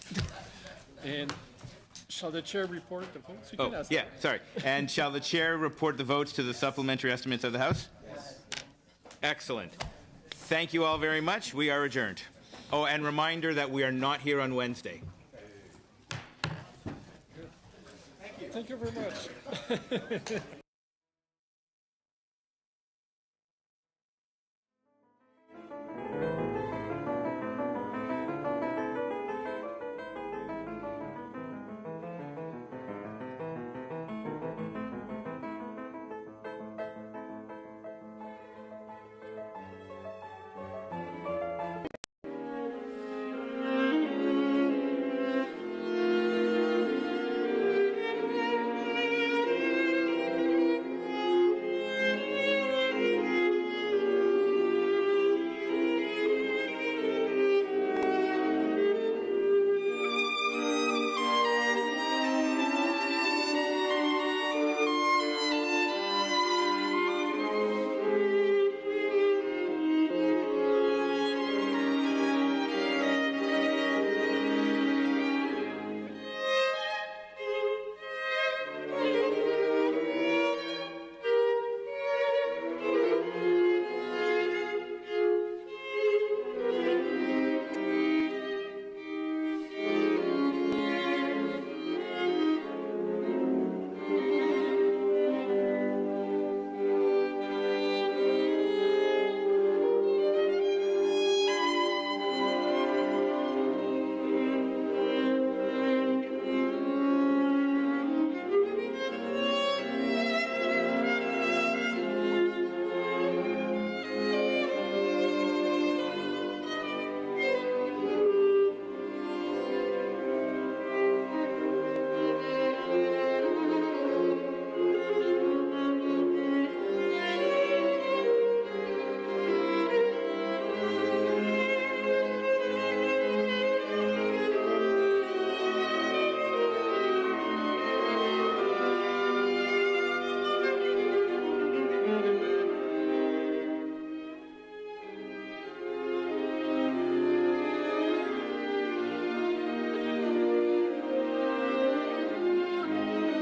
And shall the chair report the votes? You can ask yeah, that. sorry. And shall the chair report the votes to the supplementary estimates of the House? Yes. Excellent. Thank you all very much. We are adjourned. Oh, and reminder that we are not here on Wednesday. Thank you very much.